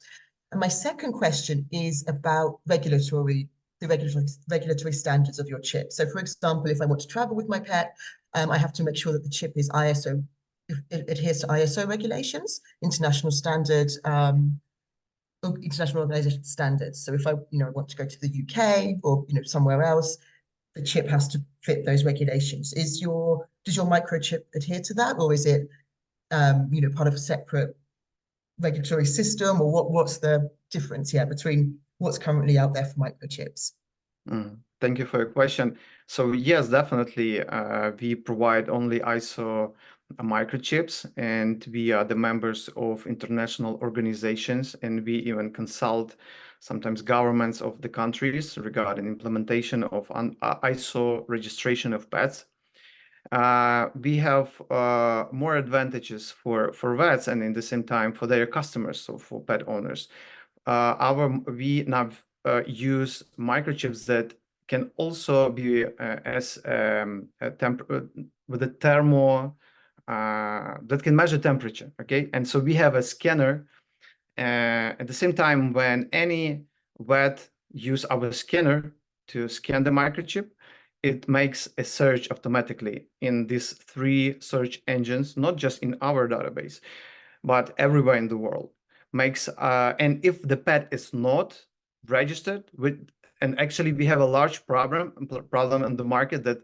And my second question is about the regulatory standards of your chip. So for example, if I want to travel with my pet, I have to make sure that the chip is it adheres to ISO regulations, international standards, international organization standards. So if I want to go to the UK or somewhere else, the chip has to fit those regulations. Does your microchip adhere to that, or is it part of a separate regulatory system, or what's the difference between what's currently out there for microchips? Thank you for your question. So yes, definitely, we provide only ISO microchips, and we are the members of international organizations, and we even consult sometimes governments of the countries regarding implementation of ISO registration of pets. We have more advantages for vets, and in the same time for their customers, so for pet owners. We now use microchips that can also be with a thermo that can measure temperature. Okay, and so we have a scanner. At the same time, when any vet use our scanner to scan the microchip, it makes a search automatically in these 3 search engines, not just in our database, but everywhere in the world. And if the pet is not registered and actually we have a large problem in the market that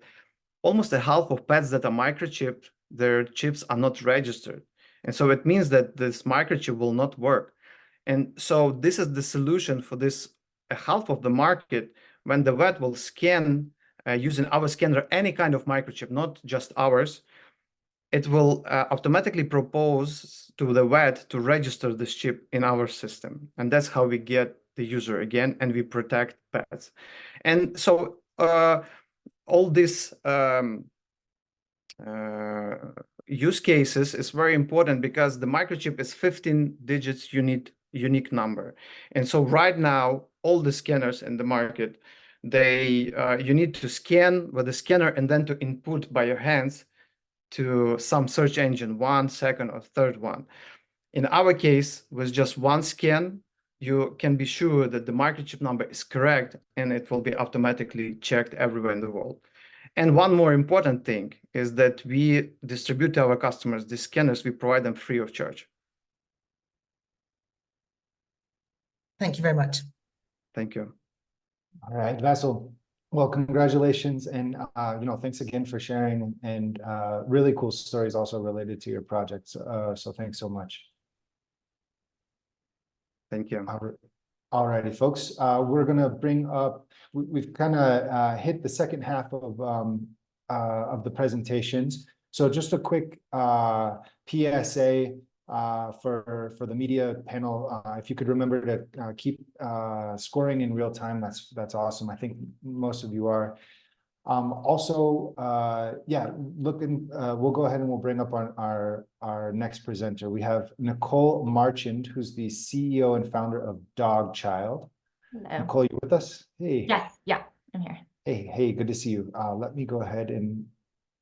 almost a half of pets that are microchipped, their chips are not registered. And so it means that this microchip will not work. And so this is the solution for this half of the market. When the vet will scan using our scanner, any kind of microchip, not just ours, it will automatically propose to the vet to register this chip in our system. And that's how we get the user again, and we protect pets. And so all this use cases is very important because the microchip is 15 digits unique number. And so right now, all the scanners in the market, you need to scan with the scanner and then to input by your hands to some search engine, 1 second or third one. In our case, with just one scan, you can be sure that the microchip number is correct and it will be automatically checked everywhere in the world. And one more important thing is that we distribute to our customers the scanners, we provide them free of charge. Thank you very much. Thank you. All right, Vasil. Well, congratulations, and thanks again for sharing, and really cool stories also related to your projects. So thanks so much. Thank you. All righty, folks. We're gonna bring up. We've kind of hit the second half of the presentations. So just a quick PSA for the media panel. If you could remember to keep scoring in real time, that's awesome. I think most of you are. Also, we'll go ahead and we'll bring up on our next presenter. We have Nicole Marchand, who's the CEO and founder of Dog Child. Hello. Nicole, you with us? Hey. Yes, yeah, I'm here. Hey, good to see you. Let me go ahead and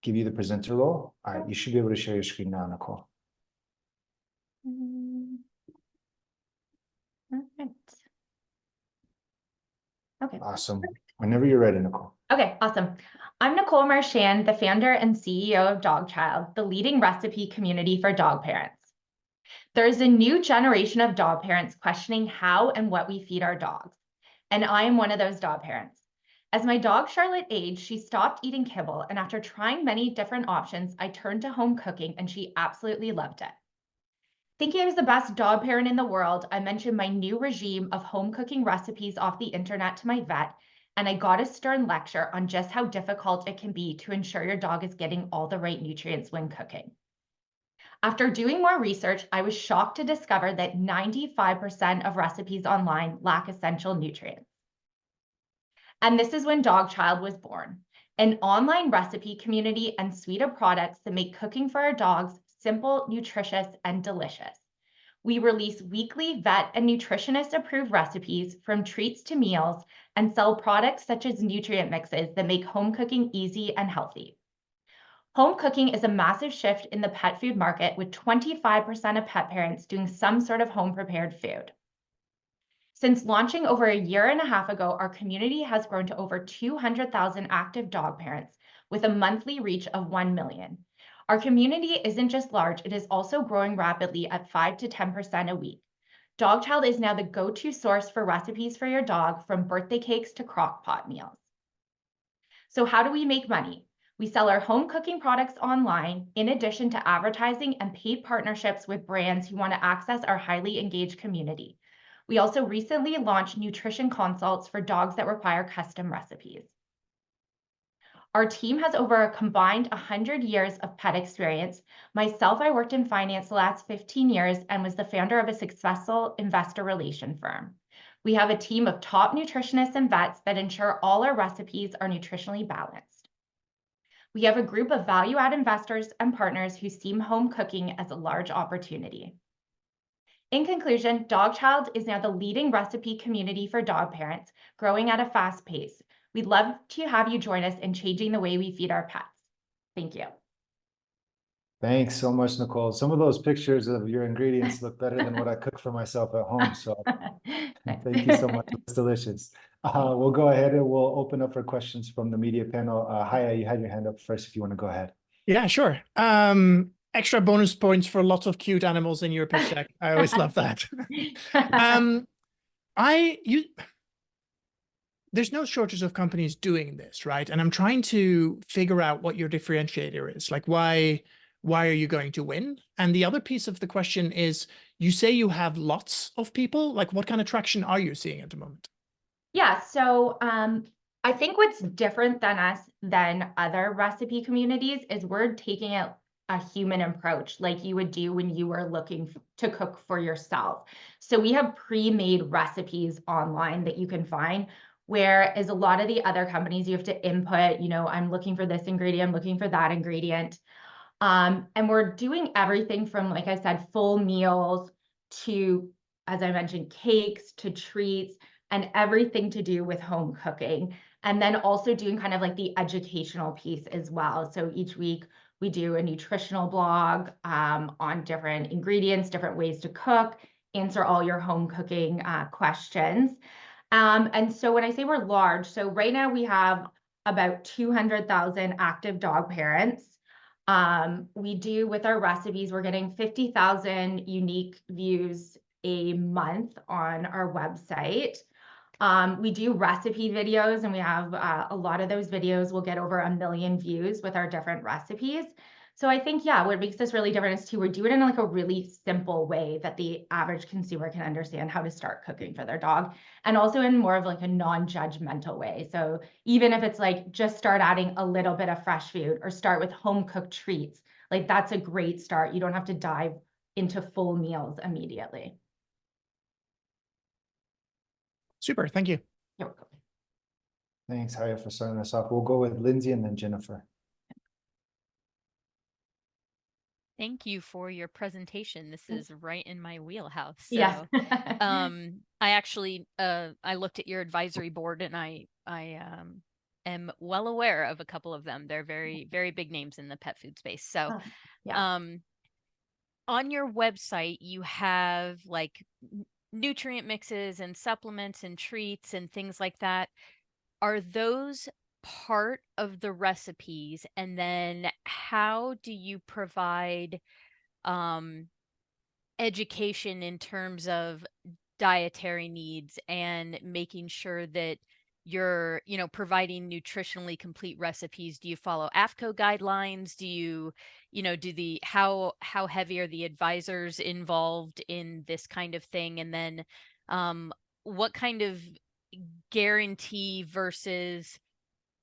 give you the presenter role. All right, you should be able to share your screen now, Nicole. Perfect. Okay. Awesome. Whenever you're ready, Nicole. Okay, awesome. I'm Nicole Marchand, the founder and CEO of Dog Child, the leading recipe community for dog parents. There's a new generation of dog parents questioning how and what we feed our dogs. And I am one of those dog parents. As my dog Charlotte aged, she stopped eating kibble, and after trying many different options, I turned to home cooking, and she absolutely loved it. Thinking I was the best dog parent in the world, I mentioned my new regime of home cooking recipes off the internet to my vet, and I got a stern lecture on just how difficult it can be to ensure your dog is getting all the right nutrients when cooking. After doing more research, I was shocked to discover that 95% of recipes online lack essential nutrients. And this is when Dog Child was born, an online recipe community and suite of products that make cooking for our dogs simple, nutritious, and delicious. We release weekly vet and nutritionist approved recipes from treats to meals and sell products such as nutrient mixes that make home cooking easy and healthy. Home cooking is a massive shift in the pet food market, with 25% of pet parents doing some sort of home prepared food. Since launching over a year and a half ago, our community has grown to over 200,000 active dog parents with a monthly reach of 1 million. Our community isn't just large, it is also growing rapidly at 5 to 10% a week. Dog Child is now the go-to source for recipes for your dog, from birthday cakes to crock pot meals. So how do we make money? We sell our home cooking products online, in addition to advertising and paid partnerships with brands who want to access our highly engaged community. We also recently launched nutrition consults for dogs that require custom recipes. Our team has over a combined 100 years of pet experience. Myself, I worked in finance the last 15 years and was the founder of a successful investor relation firm. We have a team of top nutritionists and vets that ensure all our recipes are nutritionally balanced. We have a group of value-add investors and partners who see home cooking as a large opportunity. In conclusion, Dog Child is now the leading recipe community for dog parents, growing at a fast pace. We'd love to have you join us in changing the way we feed our pets. Thank you. Thanks so much, Nicole. Some of those pictures of your ingredients look better than what I cook for myself at home. So thank you so much. It's delicious. We'll go ahead and we'll open up for questions from the media panel. Haje, you had your hand up first if you want to go ahead. Yeah, sure. Extra bonus points for lots of cute animals in your pitch deck. I always love that. There's no shortage of companies doing this, right? And I'm trying to figure out what your differentiator is. Like, why are you going to win? And the other piece of the question is, you say you have lots of people. Like, what kind of traction are you seeing at the moment? Yeah, so I think what's different than us than other recipe communities is we're taking it a human approach like you would do when you were looking to cook for yourself. So we have pre-made recipes online that you can find, whereas a lot of the other companies, you have to input, you know, I'm looking for this ingredient, I'm looking for that ingredient. And we're doing everything from, like I said, full meals to, as I mentioned, cakes to treats and everything to do with home cooking. And then also doing kind of like the educational piece as well. So each week we do a nutritional blog on different ingredients, different ways to cook, answer all your home cooking questions. And so when I say we're large, so right now we have about 200,000 active dog parents. We do with our recipes, we're getting 50,000 unique views a month on our website. We do recipe videos, and we have a lot of those videos will get over 1 million views with our different recipes. So I think, yeah, what makes this really different is too, we're doing it in like a really simple way that the average consumer can understand how to start cooking for their dog, and also in more of like a non-judgmental way. So even if it's like, just start adding a little bit of fresh food or start with home cooked treats, like that's a great start. You don't have to dive into full meals immediately. Super, thank you. You're welcome. Thanks, Haje, for starting us off. We'll go with Lindsay and then Jennifer. Thank you for your presentation. This is right in my wheelhouse. So, Yes. I actually, I looked at your advisory board, and I am well aware of a couple of them. They're very, very big names in the pet food space. So, Oh, yeah. On your website, you have like nutrient mixes and supplements and treats and things like that. Are those part of the recipes? And then how do you provide education in terms of dietary needs and making sure that you're, you know, providing nutritionally complete recipes? Do you follow AFCO guidelines? Do you, you know, how heavy are the advisors involved in this kind of thing? And then what kind of guarantee versus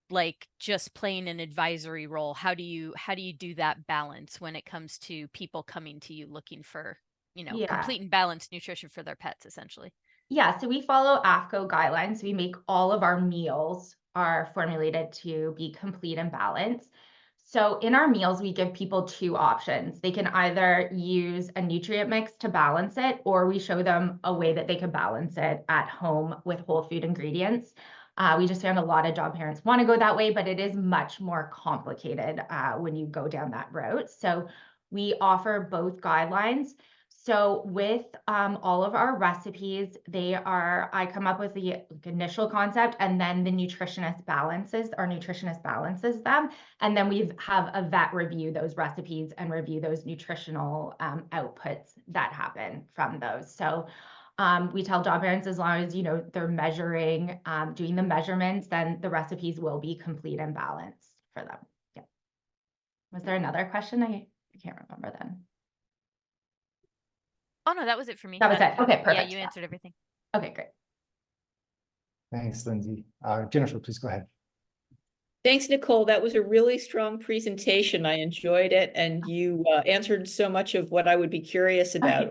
like just playing an advisory role? How do you do that balance when it comes to people coming to you looking for, you know, Yeah. complete and balanced nutrition for their pets, essentially? Yeah, so we follow AFCO guidelines. We make all of our meals are formulated to be complete and balanced. So in our meals, we give people two options. They can either use a nutrient mix to balance it, or we show them a way that they can balance it at home with whole food ingredients. We just found a lot of dog parents want to go that way, but it is much more complicated when you go down that route. So we offer both guidelines. So with all of our recipes, I come up with the initial concept, and then the nutritionist balances them. And then we have a vet review those recipes and review those nutritional outputs that happen from those. So we tell dog parents, as long as, you know, they're measuring, doing the measurements, then the recipes will be complete and balanced for them. Yeah. Was there another question? I can't remember then. Oh no, that was it for me. That was it. Okay, perfect. Yeah, you answered everything. Okay, great. Thanks, Lindsay. Jennifer, please go ahead. Thanks, Nicole. That was a really strong presentation. I enjoyed it, and you answered so much of what I would be curious about.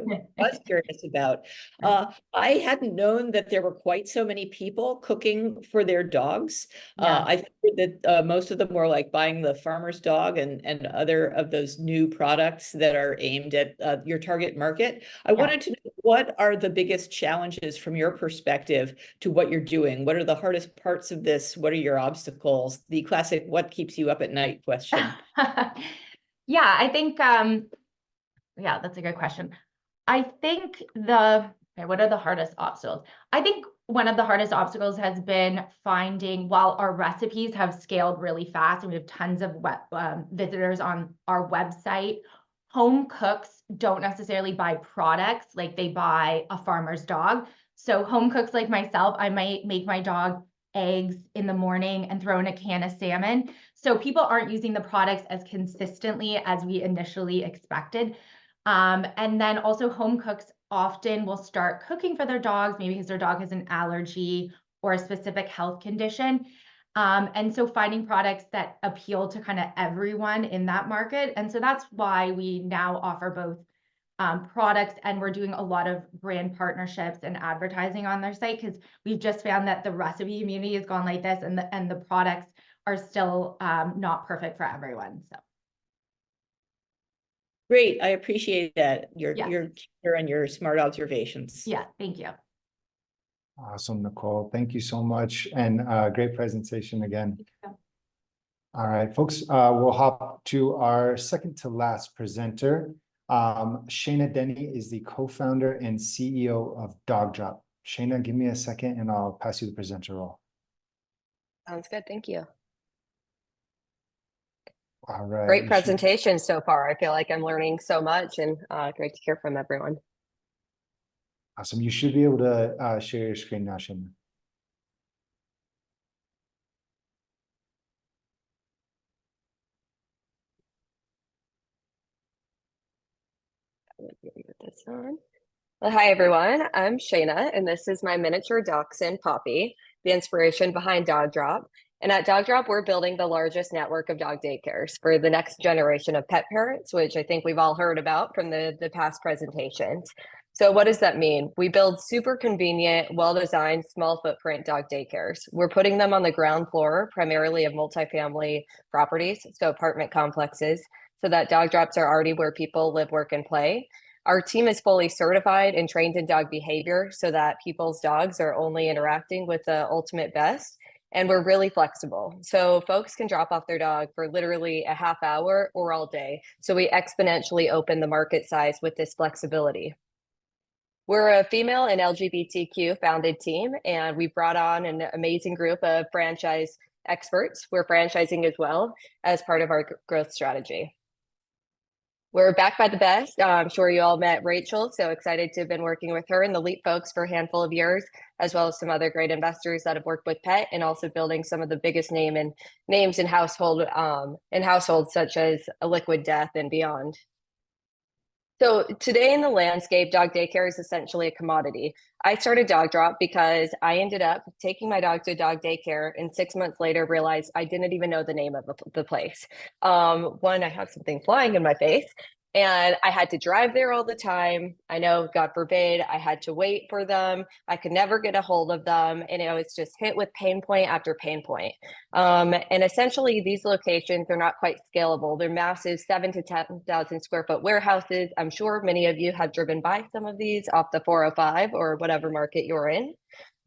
I hadn't known that there were quite so many people cooking for their dogs. Yeah. I figured that most of them were like buying the farmer's dog and other of those new products that are aimed at your target market. I wanted to know, what are the biggest challenges from your perspective to what you're doing? What are the hardest parts of this? What are your obstacles? The classic "what keeps you up at night" question. Yeah, I think yeah, that's a good question. I think what are the hardest obstacles? I think one of the hardest obstacles has been finding, while our recipes have scaled really fast and we have tons of visitors on our website, home cooks don't necessarily buy products like they buy a farmer's dog. So home cooks like myself, I might make my dog eggs in the morning and throw in a can of salmon. So people aren't using the products as consistently as we initially expected. And then also home cooks often will start cooking for their dogs, maybe because their dog has an allergy or a specific health condition. And so finding products that appeal to kind of everyone in that market. And so that's why we now offer both products, and we're doing a lot of brand partnerships and advertising on their site, because we've just found that the recipe community has gone like this, and the products are still not perfect for everyone. So Great, I appreciate that, your Yeah. clear and your smart observations. yeah, thank you. Awesome, Nicole. Thank you so much. And great presentation again. you. All right, folks, we'll hop to our second to last presenter. Shayna Denny is the co-founder and CEO of Dog Drop. Shayna, give me a second and I'll pass you the presenter role. Sounds good. Thank you. All right. Great presentation so far. I feel like I'm learning so much, and great to hear from everyone. Awesome. You should be able to share your screen now, Shayna. Put this on. Well, hi, everyone. I'm Shayna, and this is my miniature dachshund, Poppy, the inspiration behind Dog Drop. And at Dog Drop, we're building the largest network of dog daycares for the next generation of pet parents, which I think we've all heard about from the past presentations. So what does that mean? We build super convenient, well-designed, small footprint dog daycares. We're putting them on the ground floor, primarily of multifamily properties, so apartment complexes, so that dog drops are already where people live, work, and play. Our team is fully certified and trained in dog behavior so that people's dogs are only interacting with the ultimate best. And we're really flexible. So folks can drop off their dog for literally a half hour or all day. So we exponentially open the market size with this flexibility. We're a female and LGBTQ founded team, and we brought on an amazing group of franchise experts. We're franchising as well as part of our growth strategy. We're backed by the best. I'm sure you all met Rachel, so excited to have been working with her and the Leap folks for a handful of years, as well as some other great investors that have worked with Pet, and also building some of the biggest names in households such as A Liquid Death and beyond. So today in the landscape, dog daycare is essentially a commodity. I started Dog Drop because I ended up taking my dog to dog daycare, and 6 months later realized I didn't even know the name of the place. One, I have something flying in my face, and I had to drive there all the time. I know, God forbid, I had to wait for them. I could never get a hold of them, and it was just hit with pain point after pain point. And essentially, these locations are not quite scalable. They're massive 7,000 to 10,000 square foot warehouses. I'm sure many of you have driven by some of these off the 405 or whatever market you're in.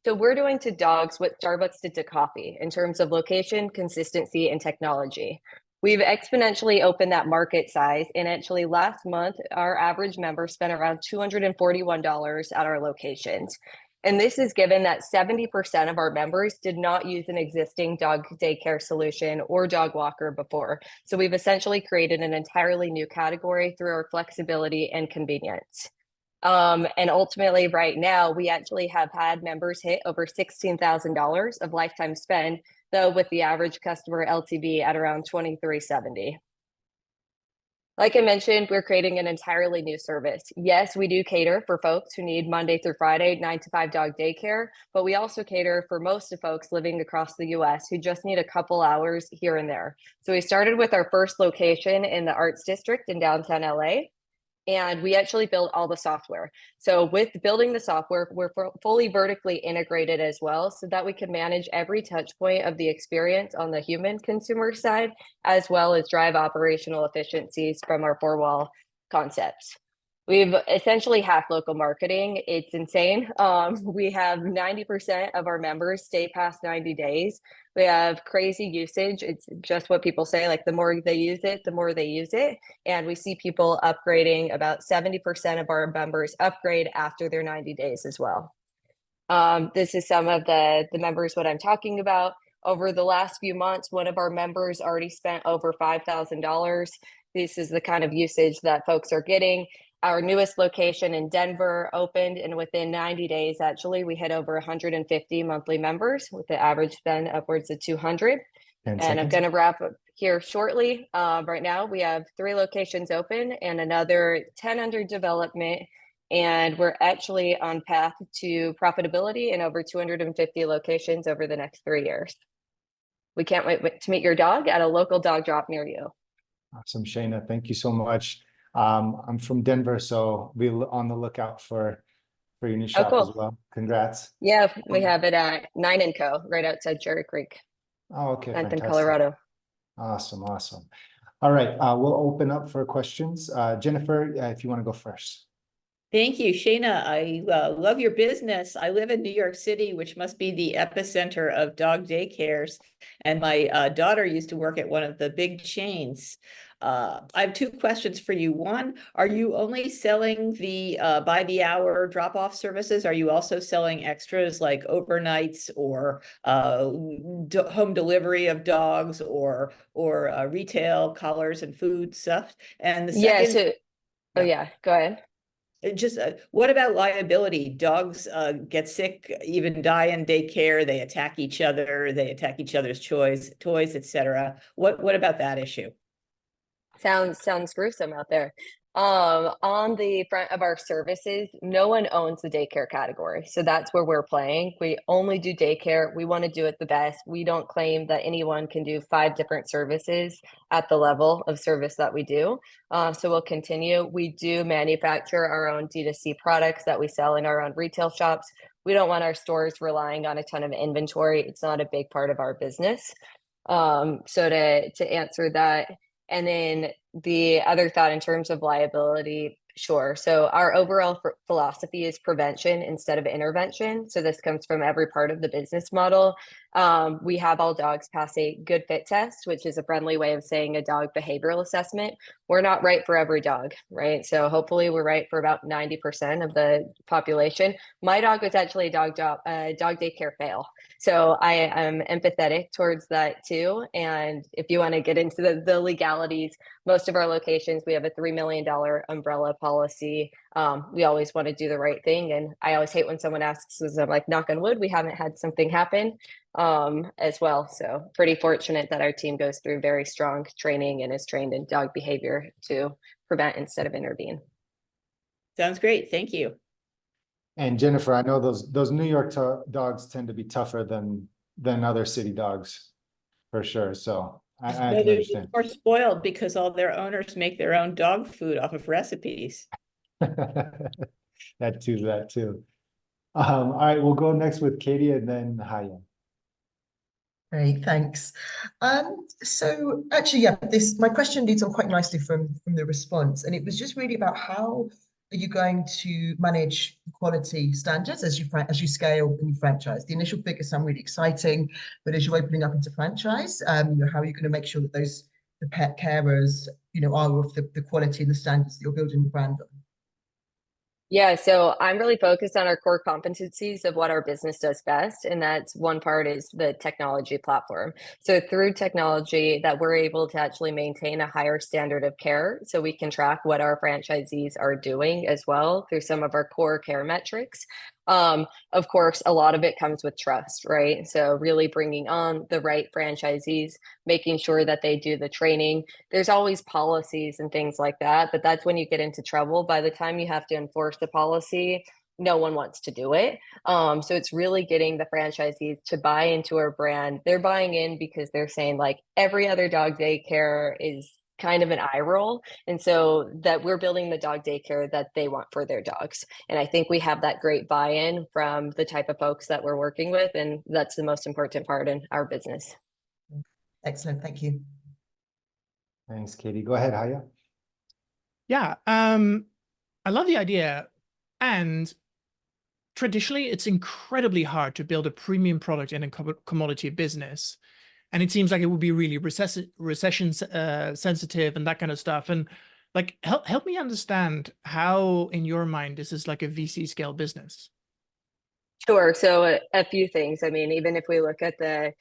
So we're doing to dogs what Starbucks did to coffee in terms of location, consistency, and technology. We've exponentially opened that market size, and actually last month, our average member spent around $241 at our locations. And this is given that 70% of our members did not use an existing dog daycare solution or dog walker before. So we've essentially created an entirely new category through our flexibility and convenience. And ultimately right now, we actually have had members hit over $16,000 of lifetime spend, though with the average customer LTV at around $2,370. Like I mentioned, we're creating an entirely new service. Yes, we do cater for folks who need Monday through Friday, 9 to 5 dog daycare, but we also cater for most of folks living across the US who just need a couple hours here and there. So we started with our first location in the Arts District in downtown LA. And we actually built all the software. So with building the software, we're fully vertically integrated as well, so that we can manage every touch point of the experience on the human consumer side, as well as drive operational efficiencies from our four-wall concepts. We've essentially half local marketing. It's insane. We have 90% of our members stay past 90 days. We have crazy usage. It's just what people say, like the more they use it, the more they use it. And we see people upgrading. About 70% of our members upgrade after their 90 days as well. This is some of the members, what I'm talking about. Over the last few months, one of our members already spent over $5,000. This is the kind of usage that folks are getting. Our newest location in Denver opened, and within 90 days, actually, we hit over 150 monthly members with the average spend upwards of 200. And I'm going to wrap up here shortly. Right now, we have 3 locations open and another 10 under development. And we're actually on path to profitability in over 250 locations over the next 3 years. We can't wait to meet your dog at a local dog drop near you. Awesome, Shayna. Thank you so much. I'm from Denver, so be on the lookout for your new shop as cool. well. Congrats. Yeah, we have it at 9 & Co. right outside Cherry Creek, Oh, okay, 9th in fantastic. Colorado. Awesome, awesome. All right, we'll open up for questions. Jennifer, if you want to go first. Thank you, Shayna. I love your business. I live in New York City, which must be the epicenter of dog daycares. And my daughter used to work at one of the big chains. I have two questions for you. One, are you only selling the by the hour drop-off services? Are you also selling extras like overnights or home delivery of dogs or retail collars and food stuff? And the second, Oh yeah, go ahead. just what about liability? Dogs get sick, even die in daycare. They attack each other. They attack each other's toys, etc. What about that issue? Sounds gruesome out there. On the front of our services, no one owns the daycare category. So that's where we're playing. We only do daycare. We want to do it the best. We don't claim that anyone can do 5 different services at the level of service that we do. So we'll continue. We do manufacture our own D2C products that we sell in our own retail shops. We don't want our stores relying on a ton of inventory. It's not a big part of our business. So to answer that, and then the other thought in terms of liability, sure. So our overall philosophy is prevention instead of intervention. So this comes from every part of the business model. We have all dogs pass a good fit test, which is a friendly way of saying a dog behavioral assessment. We're not right for every dog, right? So hopefully we're right for about 90% of the population. My dog was actually a dog daycare fail. So I am empathetic towards that too. And if you want to get into the legalities, most of our locations, we have a $3 million umbrella policy. We always want to do the right thing. And I always hate when someone asks, because I'm like, knock on wood, we haven't had something happen as well. So pretty fortunate that our team goes through very strong training and is trained in dog behavior to prevent instead of intervene. Sounds great. Thank you. And Jennifer, I know those New York dogs tend to be tougher than other city dogs, for sure. So I can understand. They're more spoiled because all their owners make their own dog food off of recipes. That too. All right, we'll go next with Katie and then Haje. Great, thanks. So actually, yeah, my question leads on quite nicely from the response, and it was just really about how are you going to manage quality standards as you scale and you franchise? The initial figures sound really exciting, but as you're opening up into franchise, how are you going to make sure that the pet carers, are of the quality and the standards that you're building the brand on? Yeah, so I'm really focused on our core competencies of what our business does best. And that's one part is the technology platform. So through technology that we're able to actually maintain a higher standard of care. So we can track what our franchisees are doing as well through some of our core care metrics. Of course, a lot of it comes with trust, right? So really bringing on the right franchisees, making sure that they do the training. There's always policies and things like that, but that's when you get into trouble. By the time you have to enforce the policy, no one wants to do it. So it's really getting the franchisees to buy into our brand. They're buying in because they're saying like every other dog daycare is kind of an eye roll. And so that we're building the dog daycare that they want for their dogs. And I think we have that great buy-in from the type of folks that we're working with. And that's the most important part in our business. Excellent. Thank you. Thanks, Katie. Go ahead, Haje. Yeah, I love the idea. And traditionally, it's incredibly hard to build a premium product in a commodity business. And it seems like it would be really recession sensitive and that kind of stuff. And like, help me understand how, in your mind, this is like a VC scale business. Sure. So a few things. I mean, even if we look at the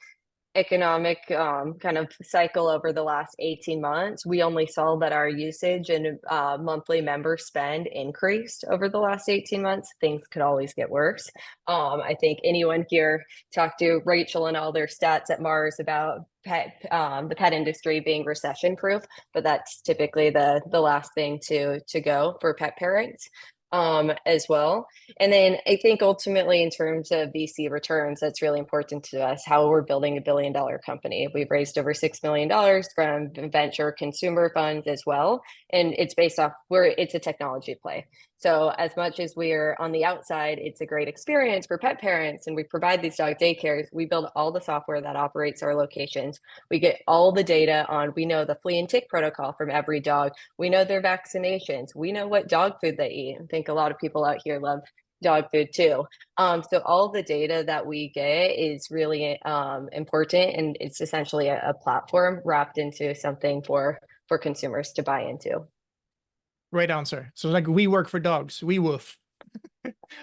economic kind of cycle over the last 18 months, we only saw that our usage and monthly member spend increased over the last 18 months. Things could always get worse. I think anyone here talked to Rachel and all their stats at Mars about the pet industry being recession proof, but that's typically the last thing to go for pet parents. as well. And then I think ultimately in terms of VC returns, that's really important to us, how we're building $1 billion company. We've raised over $6 million from venture consumer funds as well. And it's based off it's a technology play. So as much as we're on the outside, it's a great experience for pet parents and we provide these dog daycares, we build all the software that operates our locations. We get all the data we know the flea and tick protocol from every dog. We know their vaccinations. We know what dog food they eat. I think a lot of people out here love dog food too. So all the data that we get is really important, and it's essentially a platform wrapped into something for consumers to buy into. Great answer. So like we work for dogs, we woof.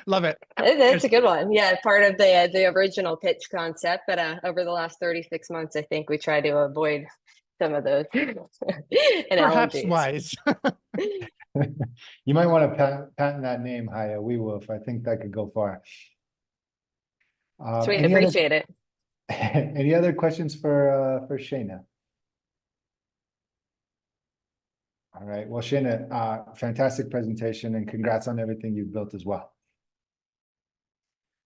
Love it. That's a good one. Yeah, part of the original pitch concept, but over the last 36 months, I think we try to avoid some of those Perhaps analogies. wise. You might want to patent that name, Haje, we wolf. I think that could go far. Sweet, appreciate it. Any other questions for Shayna? All right, well, Shayna, fantastic presentation and congrats on everything you've built as well.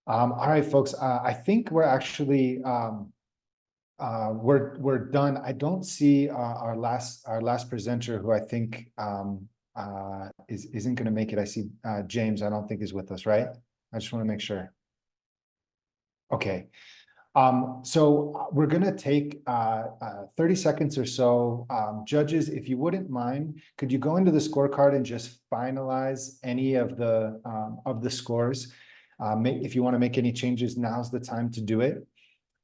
All right, folks, I think we're actually we're done. I don't see our last presenter, who I think isn't going to make it. I see James. I don't think is with us, right? I just want to make sure. Okay. So we're going to take 30 seconds or so. Judges, if you wouldn't mind, could you go into the scorecard and just finalize any of the scores? If you want to make any changes, now's the time to do it.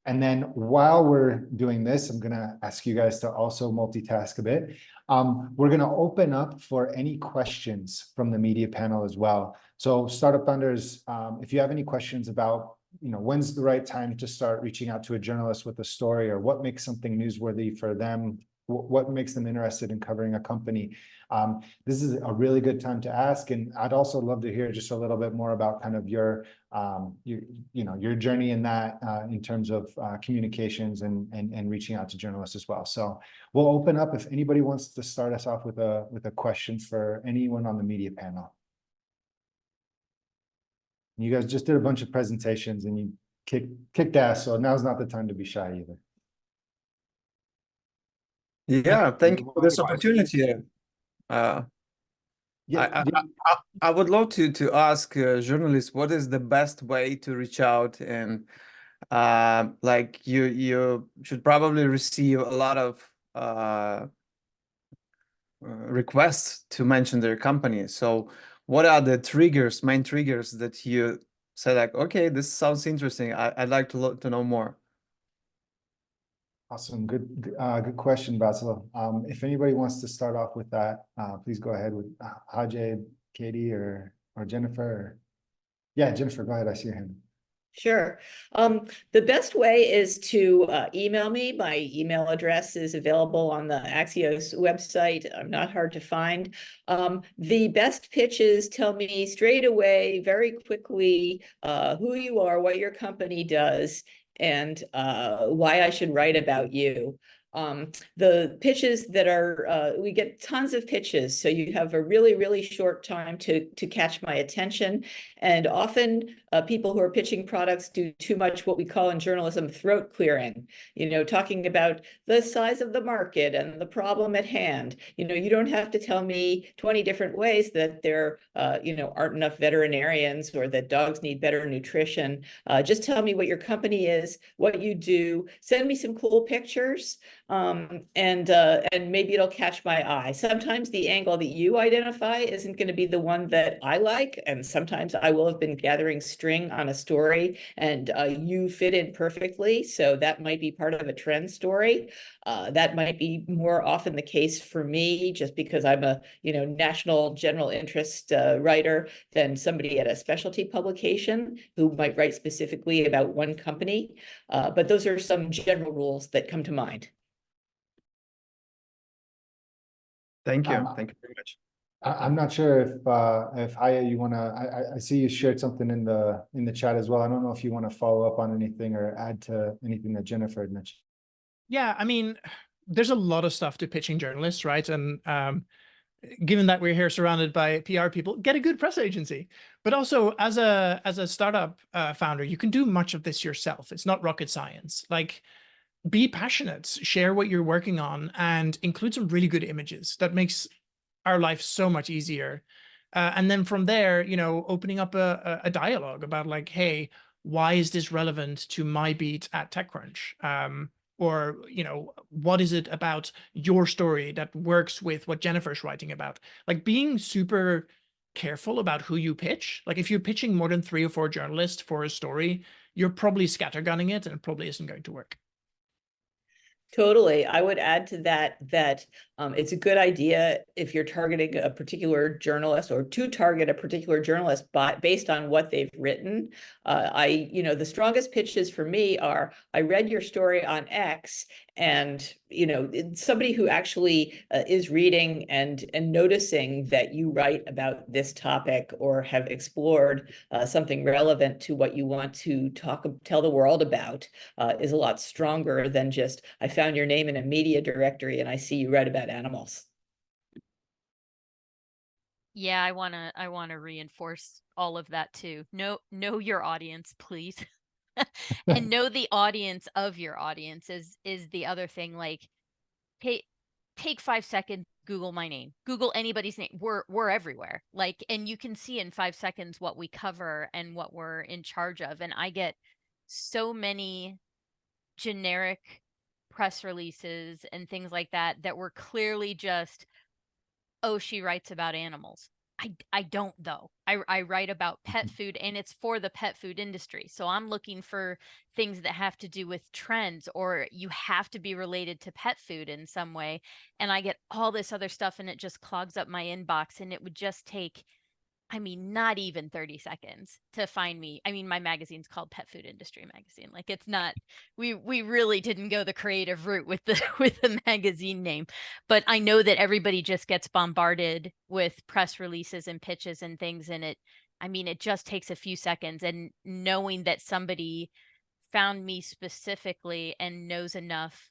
And then while we're doing this, I'm going to ask you guys to also multitask a bit. We're going to open up for any questions from the media panel as well. So startup founders, if you have any questions about, when's the right time to start reaching out to a journalist with a story, or what makes something newsworthy for them, what makes them interested in covering a company, this is a really good time to ask. And I'd also love to hear just a little bit more about kind of your journey in that, in terms of communications and reaching out to journalists as well. So we'll open up if anybody wants to start us off with a question for anyone on the media panel. You guys just did a bunch of presentations and you kicked ass, so now's not the time to be shy either. Yeah, thank you for this opportunity. I would love to ask journalists, what is the best way to reach out? And like you should probably receive a lot of requests to mention their company. So what are the main triggers that you say like, okay, this sounds interesting, I'd like to know more? Awesome. Good question, Basil. If anybody wants to start off with that, please go ahead with Haje, Katie, or Jennifer. Yeah, Jennifer, go ahead. I see your hand. Sure. The best way is to email me. My email address is available on the Axios website. I'm not hard to find. The best pitches tell me straight away, very quickly, who you are, what your company does, and why I should write about you. The pitches that are, we get tons of pitches, so you have a really, really short time to catch my attention. And often people who are pitching products do too much what we call in journalism throat clearing, talking about the size of the market and the problem at hand. You don't have to tell me 20 different ways that there aren't enough veterinarians or that dogs need better nutrition. Just tell me what your company is, what you do, send me some cool pictures. And maybe it'll catch my eye. Sometimes the angle that you identify isn't going to be the one that I like, and sometimes I will have been gathering string on a story and you fit in perfectly, so that might be part of a trend story. That might be more often the case for me, just because I'm a national general interest writer, than somebody at a specialty publication who might write specifically about one company. But those are some general rules that come to mind. Thank you. Thank you very much. I'm not sure if Haje, you want to, I see you shared something in the chat as well. I don't know if you want to follow up on anything or add to anything that Jennifer had mentioned. Yeah, I mean, there's a lot of stuff to pitching journalists, right? And given that we're here surrounded by PR people, get a good press agency. But also as a startup founder, you can do much of this yourself. It's not rocket science. Like, be passionate, share what you're working on, and include some really good images. That makes our life so much easier. And then from there, you know, opening up a dialogue about like, hey, why is this relevant to my beat at TechCrunch? Or, you know, what is it about your story that works with what Jennifer's writing about? Like, being super careful about who you pitch. Like, if you're pitching more than 3 or 4 journalists for a story, you're probably scattergunning it and it probably isn't going to work. Totally. I would add to that it's a good idea if you're targeting a particular journalist, or to target a particular journalist based on what they've written. The strongest pitches for me are, I read your story on X, and somebody who actually is reading and noticing that you write about this topic or have explored something relevant to what you want to tell the world about is a lot stronger than just, I found your name in a media directory and I see you write about animals. Yeah, I wanna reinforce all of that too. Know your audience, please. And know the audience of your audience is the other thing. Like, take 5 seconds, Google my name, Google anybody's name. We're everywhere. Like, and you can see in 5 seconds what we cover and what we're in charge of. And I get so many generic press releases and things like that were clearly just, oh, she writes about animals. I don't, though. I write about pet food, and it's for the pet food industry. So I'm looking for things that have to do with trends, or you have to be related to pet food in some way. And I get all this other stuff, and it just clogs up my inbox, and it would just take, not even 30 seconds to find me. My magazine's called Pet Food Industry Magazine. Like, it's not, we really didn't go the creative route with the magazine name, but I know that everybody just gets bombarded with press releases and pitches and things. And it just takes a few seconds, and knowing that somebody found me specifically and knows enough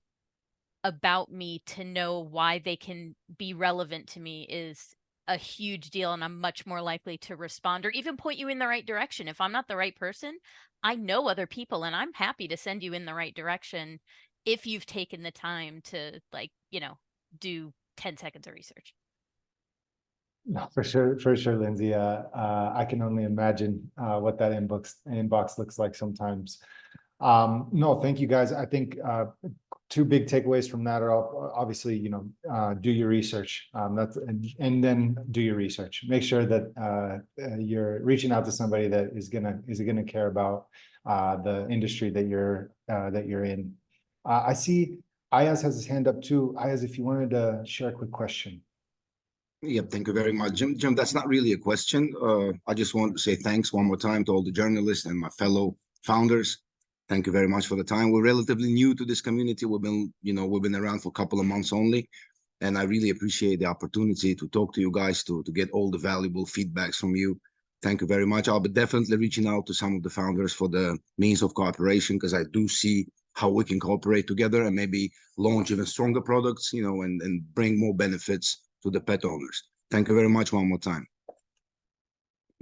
about me to know why they can be relevant to me is a huge deal. And I'm much more likely to respond or even point you in the right direction. If I'm not the right person, I know other people, and I'm happy to send you in the right direction if you've taken the time to, do 10 seconds of research. No, for sure, Lindsay. I can only imagine what that inbox looks like sometimes. No, thank you guys. I think 2 big takeaways from that are obviously, do your research. And then do your research. Make sure that you're reaching out to somebody that is gonna care about the industry that you're in. I see Ayaz has his hand up too. Ayaz, if you wanted to share a quick question. Yep, thank you very much, Jim. Jim, that's not really a question. I just want to say thanks one more time to all the journalists and my fellow founders. Thank you very much for the time. We're relatively new to this community. We've been around for a couple of months only, and I really appreciate the opportunity to talk to you guys, to get all the valuable feedbacks from you. Thank you very much. I'll be definitely reaching out to some of the founders for the means of cooperation, because I do see how we can cooperate together and maybe launch even stronger products, and bring more benefits to the pet owners. Thank you very much one more time.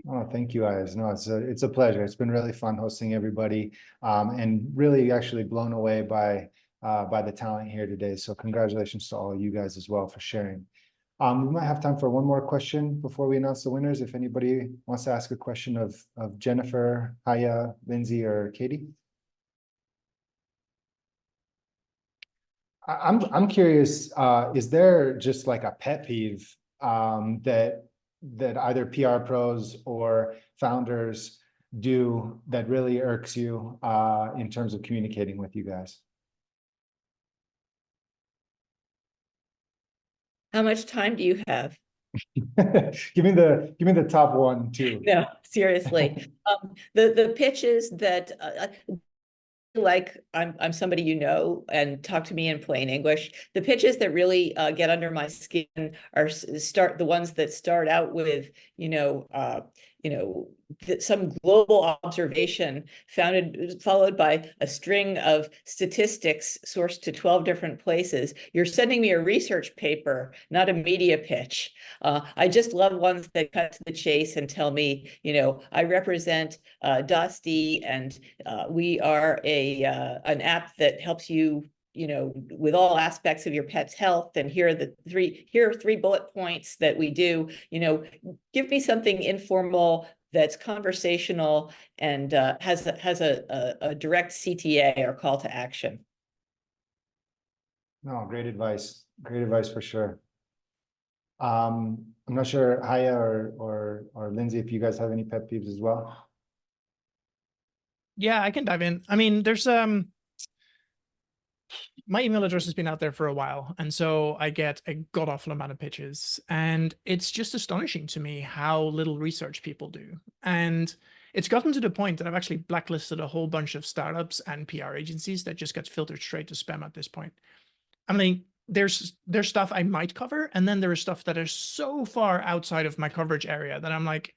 Oh, thank you, Ayaz. No, it's a pleasure. It's been really fun hosting everybody, and really actually blown away by the talent here today. So congratulations to all of you guys as well for sharing. We might have time for one more question before we announce the winners. If anybody wants to ask a question of Jennifer, Haje, Lindsay, or Katie. I'm curious, is there just like a pet peeve that either PR pros or founders do that really irks you in terms of communicating with you guys? How much time do you have? Give me the top 1, 2. No, seriously. The pitches that like I'm somebody and talk to me in plain English. The pitches that really get under my skin are the ones that start out with some global observation followed by a string of statistics sourced to 12 different places. You're sending me a research paper, not a media pitch. I just love ones that cut to the chase and tell me, I represent Dusty, and we are an app that helps you with all aspects of your pet's health, and here are three bullet points that we do. Give me something informal that's conversational and has a direct CTA or call to action. No, great advice for sure. I'm not sure, Haje or Lindsay, if you guys have any pet peeves as well. Yeah, I can dive in. I mean, there's my email address has been out there for a while, and so I get a god-awful amount of pitches, and it's just astonishing to me how little research people do. And it's gotten to the point that I've actually blacklisted a whole bunch of startups and PR agencies that just gets filtered straight to spam at this point. I mean, there's stuff I might cover, and then there is stuff that is so far outside of my coverage area that I'm like,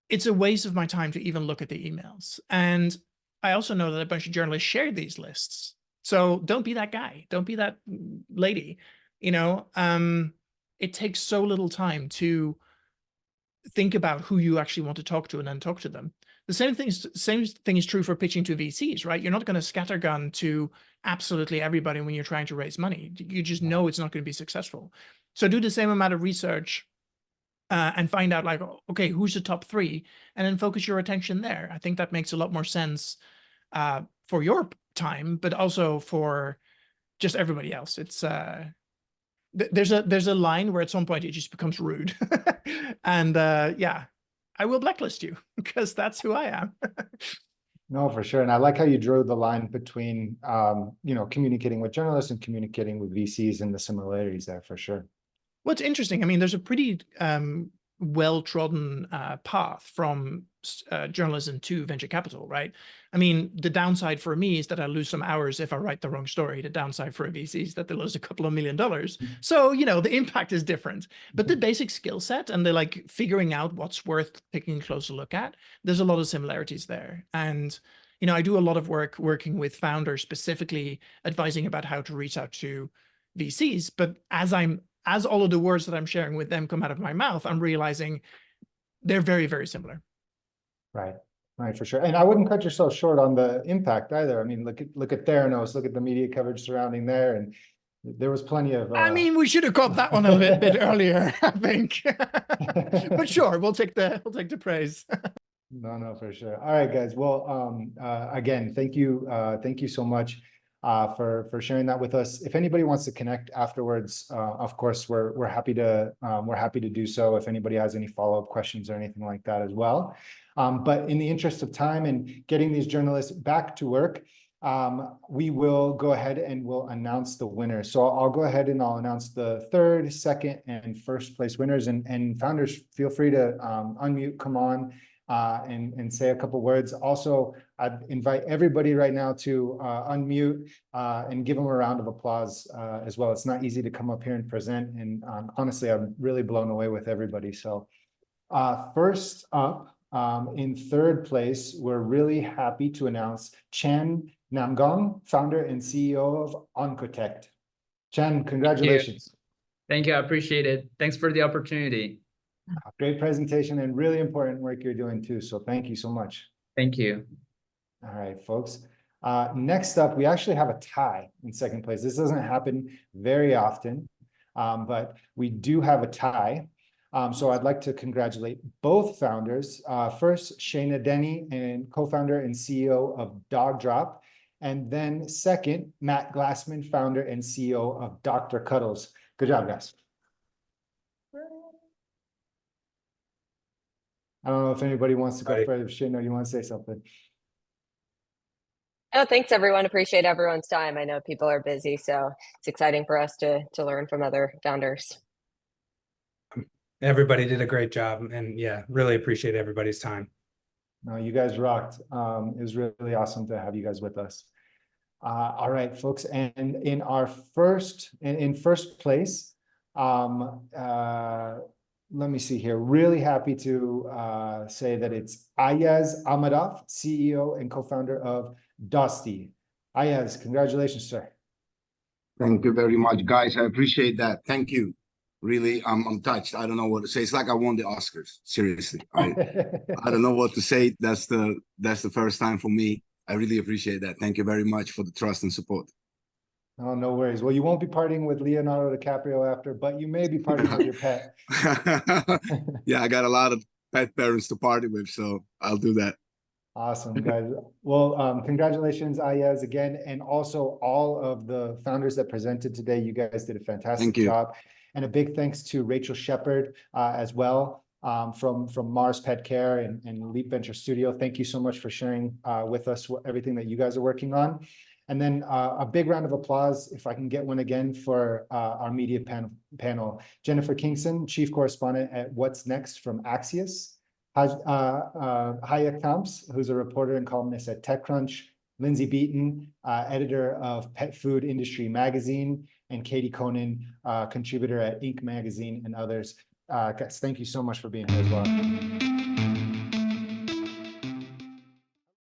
it's a waste of my time to even look at the emails. And I also know that a bunch of journalists share these lists. So don't be that guy. Don't be that lady. It takes so little time to think about who you actually want to talk to and then talk to them. The same thing is true for pitching to VCs, right? You're not going to scattergun to absolutely everybody when you're trying to raise money. You just know it's not going to be successful. So do the same amount of research and find out, like, okay, who's the top 3, and then focus your attention there. I think that makes a lot more sense for your time, but also for just everybody else. It's there's a line where at some point it just becomes rude. And yeah, I will blacklist you because that's who I am. No, for sure. And I like how you drew the line between communicating with journalists and communicating with VCs, and the similarities there for sure. What's interesting, I mean, there's a pretty well-trodden path from journalism to venture capital, right? I mean, the downside for me is that I lose some hours if I write the wrong story. The downside for a VC is that they lose a couple of $1 million. So, the impact is different. But the basic skill set and the figuring out what's worth taking a closer look at, there's a lot of similarities there. And, I do a lot of work working with founders, specifically advising about how to reach out to VCs. But as all of the words that I'm sharing with them come out of my mouth, I'm realizing they're very, very similar. Right, for sure. And I wouldn't cut yourself short on the impact either. I mean, look at Theranos, look at the media coverage surrounding there, and there was plenty of. I mean, we should have caught that one a bit earlier, I think. But sure, we'll take the praise. No, for sure. All right, guys. Well, again, thank you so much for sharing that with us. If anybody wants to connect afterwards, of course, we're happy to do so. If anybody has any follow-up questions or anything like that as well. But in the interest of time and getting these journalists back to work, we will go ahead and we'll announce the winners. So I'll go ahead and I'll announce the 3rd, 2nd, and 1st place winners. And founders, feel free to unmute, come on, and say a couple words. Also, I'd invite everybody right now to unmute and give them a round of applause as well. It's not easy to come up here and present, and honestly, I'm really blown away with everybody. So first up, in 3rd place, we're really happy to announce Chan Namgong, founder and CEO of Oncotect. Chan, congratulations. Thank you. I appreciate it. Thanks for the opportunity. Great presentation and really important work you're doing too. So thank you so much. Thank you. All right, folks. Next up, we actually have a tie in 2nd place. This doesn't happen very often, but we do have a tie. So I'd like to congratulate both founders. First, Shayna Denny, and co-founder and CEO of Dog Drop. And then second, Matt Glassman, founder and CEO of Dr. Cuddles. Good job, guys. I don't know if anybody wants to go further. Shayna, you want to say something? Oh, thanks, everyone. Appreciate everyone's time. I know people are busy, so it's exciting for us to learn from other founders. Everybody did a great job, and yeah, really appreciate everybody's time. No, you guys rocked. It was really awesome to have you guys with us. All right, folks, and in our first place, let me see here. Really happy to say that it's Ayaz Ahmedov, CEO and co-founder of Dosty. Ayaz, congratulations, sir. Thank you very much, guys. I appreciate that. Thank you. Really, I'm touched. I don't know what to say. It's like I won the Oscars. Seriously, I don't know what to say. That's the first time for me. I really appreciate that. Thank you very much for the trust and support. Oh, no worries. Well, you won't be partying with Leonardo DiCaprio after, but you may be partying with your pet. Yeah, I got a lot of pet parents to party with, so I'll do that. Awesome, guys. Well, congratulations, Ayaz, again, and also all of the founders that presented today. You guys did a fantastic job. And a big thanks to Rachel Sheppard as well from Mars Petcare and Leap Venture Studio. Thank you so much for sharing with us everything that you guys are working on. And then a big round of applause, if I can get one again, for our media panel. Jennifer Kingson, Chief Correspondent at What's Next from Axios. Haje Kamps, who's a reporter and columnist at TechCrunch. Lindsay Beaton, editor of Petfood Industry Magazine. And Katie Konyn, contributor at Inc. Magazine and others. Guys, thank you so much for being here as well.